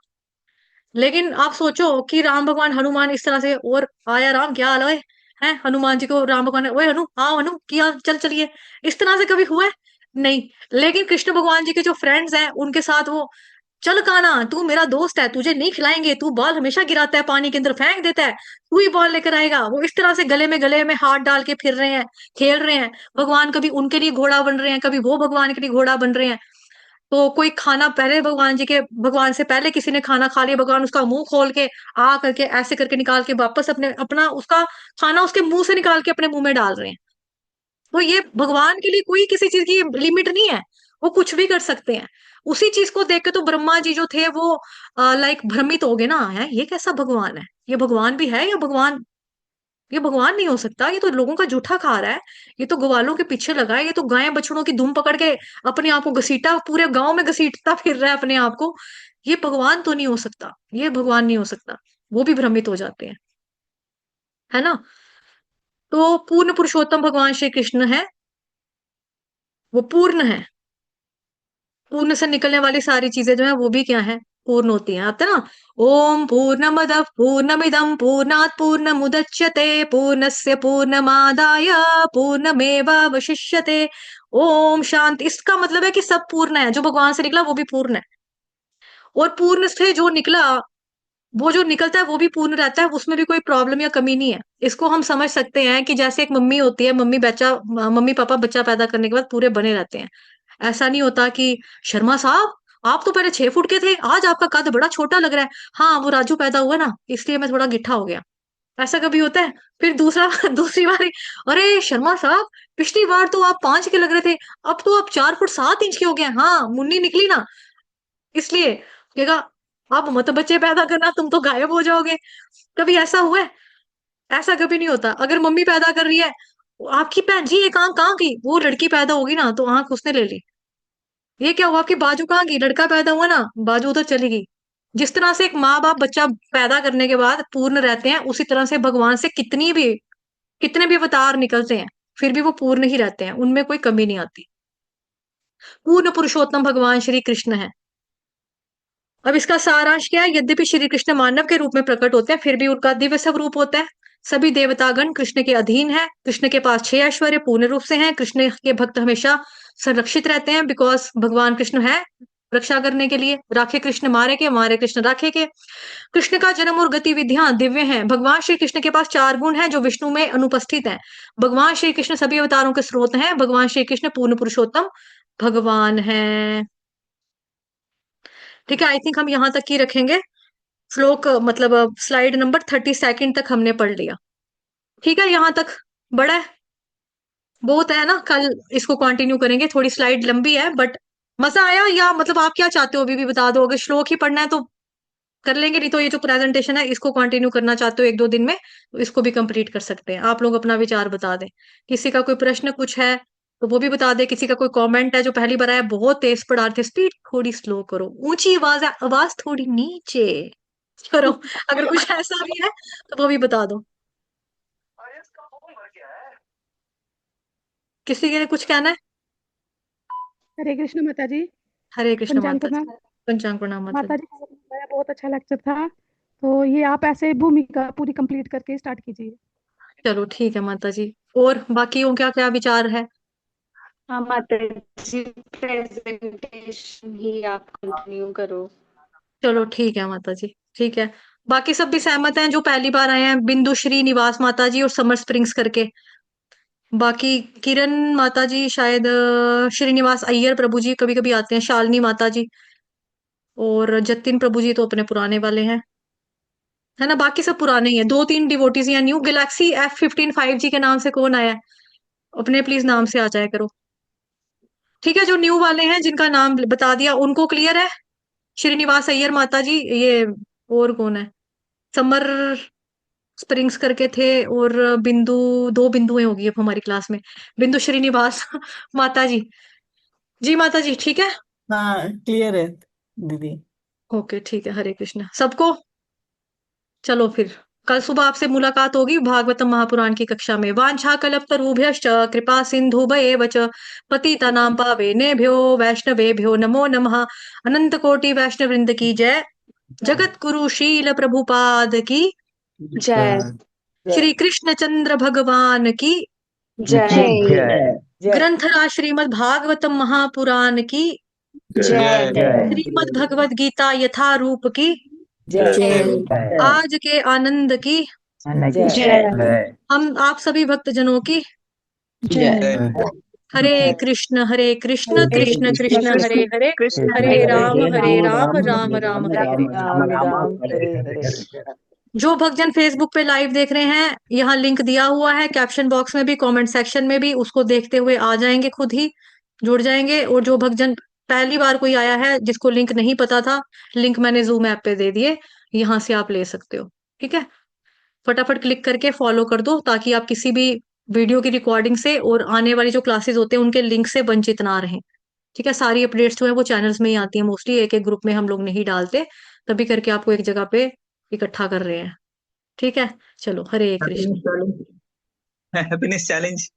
लेकिन आप सोचो कि राम भगवान, हनुमान इस तरह से, और आया राम क्या हाल है हनुमान जी को राम भगवान ने, ओए हनु हाँ हनु किया, चल चलिए, इस तरह से कभी हुआ है? नहीं। लेकिन कृष्ण भगवान जी के जो फ्रेंड्स हैं उनके साथ वो, चल काना तू मेरा दोस्त है, तुझे नहीं खिलाएंगे, तू बॉल हमेशा गिराता है, पानी के अंदर फेंक देता है, तू ही बॉल लेकर आएगा, वो इस तरह से गले में हाथ डाल के फिर रहे हैं, खेल रहे हैं। भगवान कभी उनके लिए घोड़ा बन रहे हैं, कभी वो भगवान के लिए घोड़ा बन रहे हैं। तो कोई खाना पहले भगवान जी के, भगवान से पहले किसी ने खाना खा लिया, भगवान उसका मुंह खोल के आ करके ऐसे करके निकाल के वापस अपने अपना उसका खाना उसके मुंह से निकाल के अपने मुंह में डाल रहे हैं। तो ये भगवान के लिए कोई किसी चीज की लिमिट नहीं है, वो कुछ भी कर सकते हैं। उसी चीज को देख के तो ब्रह्मा जी जो थे वो लाइक भ्रमित हो गए ना, है ये कैसा भगवान है, ये भगवान भी है या भगवान, ये भगवान नहीं हो सकता, ये तो लोगों का जूठा खा रहा है, ये तो ग्वालों के पीछे लगा है, ये तो गाय बछड़ों की धूम पकड़ के अपने आप को घसीटा, पूरे गांव में घसीटता फिर रहा है अपने आप को। ये भगवान तो नहीं हो सकता, ये भगवान नहीं हो सकता। वो भी भ्रमित हो जाते हैं, है ना। तो पूर्ण पुरुषोत्तम भगवान श्री कृष्ण है, वो पूर्ण है। पूर्ण से निकलने वाली सारी चीजें जो है वो भी क्या है, पूर्ण होती हैं, आते ना। ओम पूर्णमद पूर्णमिदम पूर्णात पूर्णमुदच्यते पूर्णस्य पूर्णमादाय पूर्णमेवावशिष्यते। ओम शांति, इसका मतलब है कि सब पूर्ण है, जो भगवान से निकला वो भी पूर्ण है, और पूर्ण से जो निकला, वो जो निकलता है वो भी पूर्ण रहता है, उसमें भी कोई प्रॉब्लम या कमी नहीं है। इसको हम समझ सकते हैं कि जैसे एक मम्मी होती है, मम्मी पापा बच्चा पैदा करने के बाद पूरे बने रहते हैं। ऐसा नहीं होता कि शर्मा साहब आप तो पहले 6 फुट के थे, आज आपका कद बड़ा छोटा लग रहा है। हाँ वो राजू पैदा हुआ ना, इसलिए मैं थोड़ा गिट्ठा हो गया। ऐसा कभी होता है? फिर दूसरा दूसरी बारी, अरे शर्मा साहब पिछली बार तो आप 5 के लग रहे थे, अब तो आप 4 फुट 7 इंच के हो गए। हाँ मुन्नी निकली ना, इसलिए कहेगा अब मत बच्चे पैदा करना, तुम तो गायब हो जाओगे। कभी ऐसा हुआ है? ऐसा कभी नहीं होता। अगर मम्मी पैदा कर रही है, आपकी भैन जी एक आंख कहाँ गई, वो लड़की पैदा होगी ना तो आंख उसने ले ली। ये क्या हुआ, आपकी बाजू कहाँ गई, लड़का पैदा हुआ ना बाजू उधर चली गई। जिस तरह से एक माँ बाप बच्चा पैदा करने के बाद पूर्ण रहते हैं, उसी तरह से भगवान से कितने भी अवतार निकलते हैं, फिर भी वो पूर्ण ही रहते हैं, उनमें कोई कमी नहीं आती। पूर्ण पुरुषोत्तम भगवान श्री कृष्ण है। अब इसका सारांश क्या है, यद्यपि श्री कृष्ण मानव के रूप में प्रकट होते हैं, फिर भी उनका दिव्य स्वरूप होता है। सभी देवतागण कृष्ण के अधीन है, कृष्ण के पास 6 ऐश्वर्य पूर्ण रूप से हैं, कृष्ण के भक्त हमेशा संरक्षित रहते हैं, बिकॉज भगवान कृष्ण है रक्षा करने के लिए। राखे कृष्ण मारे कृष्ण राखे के। कृष्ण का जन्म और गतिविधियां दिव्य हैं। भगवान श्री कृष्ण के पास 4 गुण हैं जो विष्णु में अनुपस्थित हैं। भगवान श्री कृष्ण सभी अवतारों के स्रोत हैं। भगवान श्री कृष्ण पूर्ण पुरुषोत्तम भगवान है। ठीक है, आई थिंक हम यहाँ तक ही रखेंगे। श्लोक मतलब स्लाइड नंबर 32 तक हमने पढ़ लिया। ठीक है, यहाँ तक बड़ा है, बहुत है ना, कल इसको कंटिन्यू करेंगे। थोड़ी स्लाइड लंबी है बट मजा आया, या मतलब आप क्या चाहते हो अभी भी बता दो। अगर श्लोक ही पढ़ना है तो कर लेंगे, नहीं तो ये जो प्रेजेंटेशन है इसको कंटिन्यू करना चाहते हो 1-2 दिन में तो इसको भी कंप्लीट कर सकते हैं। आप लोग अपना विचार बता दें, किसी का कोई प्रश्न कुछ है तो वो भी बता दे। किसी का कोई कमेंट है, जो पहली बार आया बहुत तेज पढ़ा रहे थे, स्पीड थोड़ी स्लो करो, ऊंची आवाज है, आवाज थोड़ी नीचे करो। अगर कुछ ऐसा भी है तो वो भी बता दो। किसी के लिए कुछ कहना है? हरे कृष्ण माता जी। हरे कृष्ण पंचांग माता जी। प्रणाम। पंचांग प्रणाम माता जी। माता जी, बहुत अच्छा लेक्चर था। तो ये आप ऐसे भूमिका पूरी कंप्लीट करके स्टार्ट कीजिए। चलो ठीक है माता जी। और बाकियों क्या क्या विचार है? हाँ माता जी, प्रेजेंटेशन ही आप कंटिन्यू करो। चलो ठीक है माता जी, ठीक है। बाकी सब भी सहमत हैं जो पहली बार आए हैं? बिंदु श्री निवास माता जी और समर स्प्रिंग्स करके। बाकी किरण माता जी शायद, श्रीनिवास अय्यर प्रभु जी कभी कभी आते हैं, शालिनी माता जी और जतिन प्रभु जी तो अपने पुराने वाले हैं, है ना? बाकी सब पुराने ही हैं। दो तीन डिवोटीज या न्यू गैलेक्सी F15 5G के नाम से कौन आया है? अपने प्लीज नाम से आ जाया करो। ठीक है, जो न्यू वाले हैं जिनका नाम बता दिया उनको क्लियर है। श्रीनिवास अय्यर माता जी, ये और कौन है? समर स्प्रिंग्स करके थे, और बिंदु, दो बिंदुएं होगी अब हमारी क्लास में। बिंदु श्रीनिवास माता जी। जी माता जी, ठीक है। हाँ क्लियर है दीदी। ओके ठीक है, हरे कृष्ण सबको। चलो फिर कल सुबह आपसे मुलाकात होगी भागवतम महापुराण की कक्षा में। वांछा कल्पतरुभ्यश्च कृपा सिंधुभयेव च पतितानां पावनेभ्यो वैष्णवेभ्यो नमो नमः। अनंत कोटि वैष्णव वृंद की जय। जगत गुरु शील प्रभुपाद की। जय श्री कृष्ण चंद्र भगवान की। जय जय ग्रंथराज श्रीमद् भागवतम महापुराण की। जय श्रीमद् भगवद गीता यथारूप की। जय आज के आनंद की। जय हम आप सभी भक्तजनों की। जय। हरे कृष्ण कृष्ण कृष्ण हरे हरे, कृष्ण हरे राम राम राम राम राम हरे हरे। राम राम हरे हरे। जो भक्तजन फेसबुक पे लाइव देख रहे हैं, यहाँ लिंक दिया हुआ है कैप्शन बॉक्स में भी, कमेंट सेक्शन में भी, उसको देखते हुए आ जाएंगे, खुद ही जुड़ जाएंगे। और जो भक्तजन पहली बार कोई आया है जिसको लिंक नहीं पता था, लिंक मैंने जूम ऐप पे दे दिए, यहाँ से आप ले सकते हो। ठीक है, फटाफट क्लिक करके फॉलो कर दो ताकि आप किसी भी वीडियो की रिकॉर्डिंग से और आने वाली जो क्लासेस होते हैं उनके लिंक से वंचित ना रहें। ठीक है, सारी अपडेट्स जो है वो चैनल्स में ही आती है मोस्टली, एक एक ग्रुप में हम लोग नहीं डालते, तभी करके आपको एक जगह पे इकट्ठा कर रहे हैं। ठीक है, चलो हरे कृष्ण। Happiness challenge.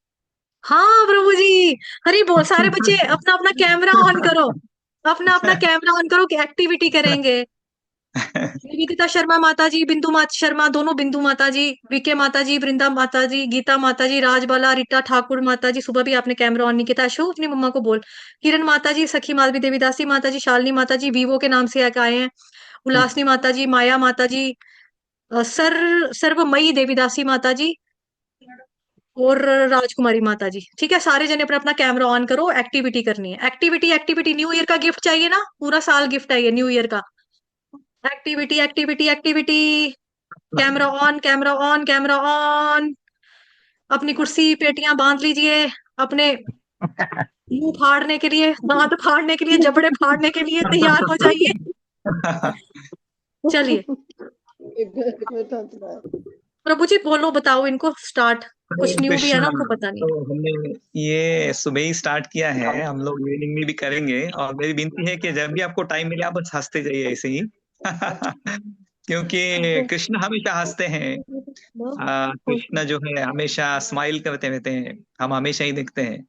हाँ प्रभु जी, हरी बोल। सारे बच्चे अपना अपना कैमरा ऑन करो, अपना अपना कैमरा ऑन करो कि एक्टिविटी करेंगे। निवेदिता शर्मा माता जी, बिंदु माता शर्मा, दोनों बिंदु माता जी, वीके माता जी, वृंदा माता जी, गीता माता जी, राजबाला, रीटा ठाकुर माता जी। सुबह भी आपने कैमरा ऑन नहीं किया था, अशोक अपनी मम्मा को बोल। किरण माता जी, सखी माधवी देवीदासी माता जी, शालिनी माता जी, वीवो के नाम से एक आए हैं, उल्लासनी माता जी, माया माता जी, सर्वमयी देवीदासी माता जी और राजकुमारी माता जी। ठीक है, सारे जने अपना अपना कैमरा ऑन करो, एक्टिविटी करनी है। एक्टिविटी एक्टिविटी, न्यू ईयर का गिफ्ट चाहिए ना, पूरा साल गिफ्ट है ये न्यू ईयर का। Activity activity activity. Camera on camera on camera on. अपनी कुर्सी पेटियां बांध लीजिए, अपने मुंह फाड़ने के लिए, दांत फाड़ने के लिए, जबड़े फाड़ने के लिए तैयार हो जाइए। चलिए प्रभु जी बोलो, बताओ इनको स्टार्ट। कुछ न्यू भी है ना, कृष्णा, उनको पता नहीं। तो हमने ये सुबह ही स्टार्ट किया है, हम लोग इवनिंग में भी करेंगे। और मेरी विनती है कि जब भी आपको टाइम मिले आप बस हंसते जाइए ऐसे ही क्योंकि कृष्ण हमेशा हंसते हैं। कृष्ण जो है हमेशा स्माइल करते रहते हैं, हम हमेशा ही देखते हैं।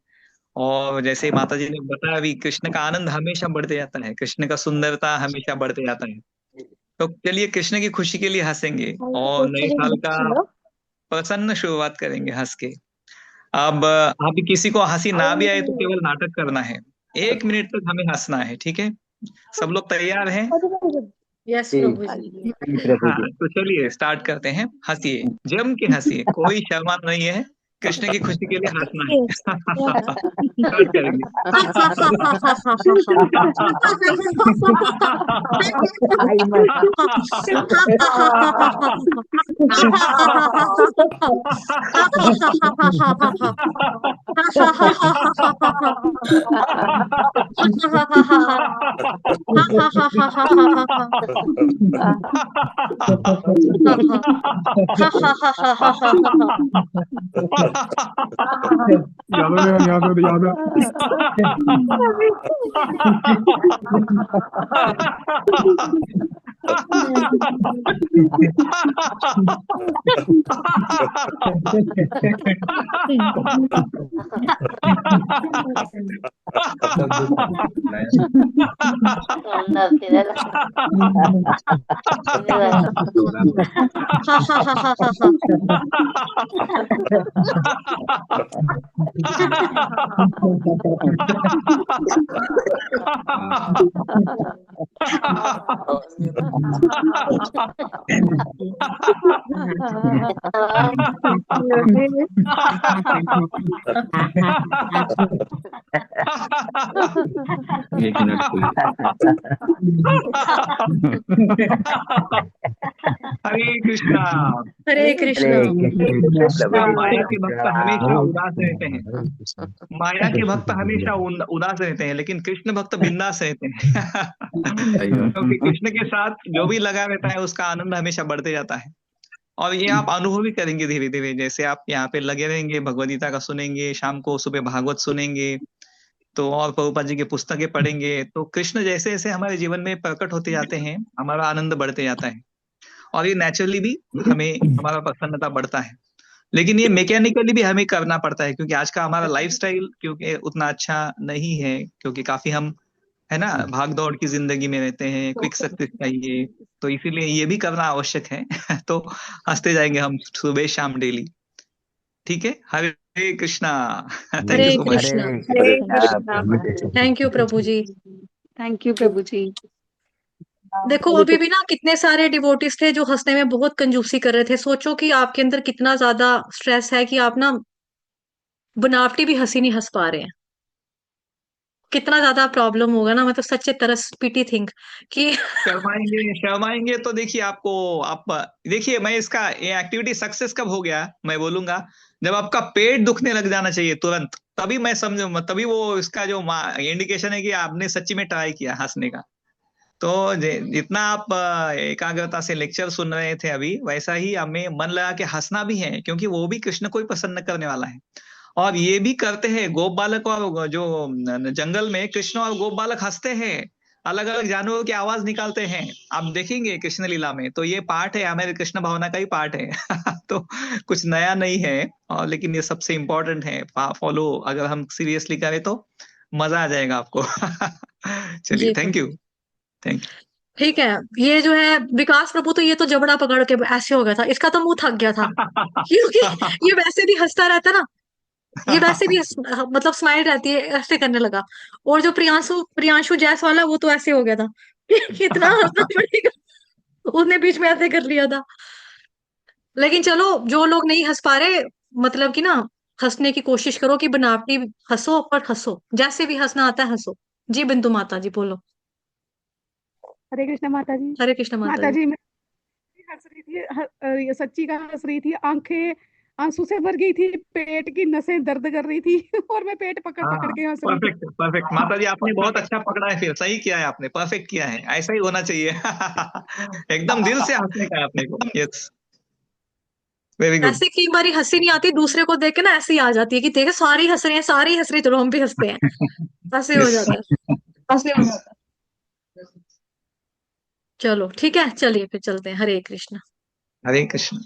और जैसे माता जी ने बताया भी, कृष्ण का आनंद हमेशा बढ़ते जाता है, कृष्ण का सुंदरता हमेशा बढ़ते जाता है। तो चलिए कृष्ण की खुशी के लिए हंसेंगे और नए साल का प्रसन्न शुरुआत करेंगे हंस के। अब अभी किसी को हंसी ना भी आए तो केवल नाटक करना है, 1 मिनट तक हमें हंसना है। ठीक है, सब लोग तैयार हैं? यस प्रभु जी। हाँ तो चलिए स्टार्ट करते हैं। हंसिए, जम के हंसिए, कोई शर्मा नहीं है, कृष्ण की खुशी के लिए हंसना है। स्टार्ट करेंगे। हा हा हा हा हा हा एक मिनट please. हरे कृष्णा। हरे कृष्णा। हरे कृष्णा माया के भक्त हमेशा प्रभु उदास रहते हैं। माया के भक्त हमेशा उदास रहते हैं, लेकिन कृष्ण भक्त बिंदास रहते हैं। सही बात। क्योंकि कृष्ण के साथ जो भी लगा रहता है उसका आनंद हमेशा बढ़ते जाता है। और ये आप अनुभव भी करेंगे धीरे धीरे, जैसे आप यहाँ पे लगे रहेंगे, भगवद गीता का सुनेंगे, शाम को सुबह भागवत सुनेंगे, तो और प्रभुपाद जी की पुस्तकें पढ़ेंगे, तो कृष्ण जैसे जैसे हमारे जीवन में प्रकट होते जाते हैं, हमारा आनंद बढ़ते जाता है। और ये नेचुरली भी हमें हमारा प्रसन्नता बढ़ता है। लेकिन ये मैकेनिकली भी हमें करना पड़ता है, क्योंकि आज का हमारा लाइफस्टाइल क्योंकि उतना अच्छा नहीं है, क्योंकि काफी हम है ना भाग दौड़ की जिंदगी में रहते हैं, क्विक सक्सेस चाहिए, तो इसीलिए ये भी करना आवश्यक है। तो हंसते जाएंगे हम सुबह शाम डेली। ठीक है, Hare Krishna. Thank you Hare so much. Krishna. Hare Krishna प्रभु थैंक यू प्रभु जी। थैंक यू प्रभु जी। देखो अभी भी ना कितने सारे डिवोटीज थे जो हंसने में बहुत कंजूसी कर रहे थे। सोचो कि आपके अंदर कितना ज्यादा स्ट्रेस है कि आप ना बनावटी भी हंसी नहीं हंस पा रहे हैं। कितना ज्यादा प्रॉब्लम होगा ना, मतलब सच्चे तरस पीटी थिंक कि शर्माएंगे शर्माएंगे तो देखिए आपको, आप देखिए, मैं इसका ये एक्टिविटी सक्सेस कब हो गया मैं बोलूंगा, जब आपका पेट दुखने लग जाना चाहिए तुरंत, तभी मैं समझ, तभी वो इसका जो इंडिकेशन है कि आपने सच्ची में ट्राई किया हंसने का। तो जितना आप एकाग्रता से लेक्चर सुन रहे थे अभी, वैसा ही हमें मन लगा के हंसना भी है, क्योंकि वो भी कृष्ण को ही प्रसन्न करने वाला है। और ये भी करते हैं गोप बालक, और जो जंगल में कृष्ण और गोप बालक हंसते हैं, अलग अलग जानवरों की आवाज निकालते हैं, आप देखेंगे कृष्ण लीला में, तो ये पार्ट है हमारे कृष्ण भावना का ही पार्ट है। तो कुछ नया नहीं है, और लेकिन ये सबसे इम्पोर्टेंट है, फॉलो अगर हम सीरियसली करें तो मजा आ जाएगा आपको। चलिए, जी थैंक प्रभु। यू। Thank you. ठीक है। ये जो है विकास प्रभु, तो ये तो जबड़ा पकड़ के ऐसे हो गया था, इसका तो मुंह थक गया था, क्योंकि ये वैसे भी हंसता रहता ना, ये वैसे भी मतलब स्माइल रहती है, ऐसे करने लगा। और जो प्रियांशु प्रियांशु जैस वाला, वो तो ऐसे हो गया था। कितना हंसना पड़ेगा, उसने बीच में ऐसे कर लिया था। लेकिन चलो, जो लोग नहीं हंस पा रहे, मतलब कि ना, हंसने की कोशिश करो कि बनावटी हंसो, पर हंसो, जैसे भी हंसना आता है हंसो। जी बिंदु माता जी बोलो। हरे कृष्णा माता जी। हरे कृष्ण माता माता जी। जी मैं हंस रही थी, ये सच्ची का हंस रही थी, आंखें आंसू से भर गई थी, पेट की नसें दर्द कर रही थी और मैं पेट पकड़ पकड़ हाँ, के हंस रही थी। परफेक्ट परफेक्ट माता जी, आपने बहुत अच्छा पकड़ा है, फिर सही किया है आपने, परफेक्ट किया है, ऐसा ही होना चाहिए। एकदम दिल से हंसने का है अपने को। Yes, very good. ऐसे कई बारी हंसी नहीं आती, दूसरे को देख के ना ऐसी आ जाती है कि देखे सारी हंस रहे हैं, सारी हंस रही, चलो हम भी हंसते हैं। ऐसे हो यस, जाता है, ऐसे हो जाता है। चलो ठीक है, चलिए फिर चलते हैं। हरे कृष्ण। हरे कृष्ण।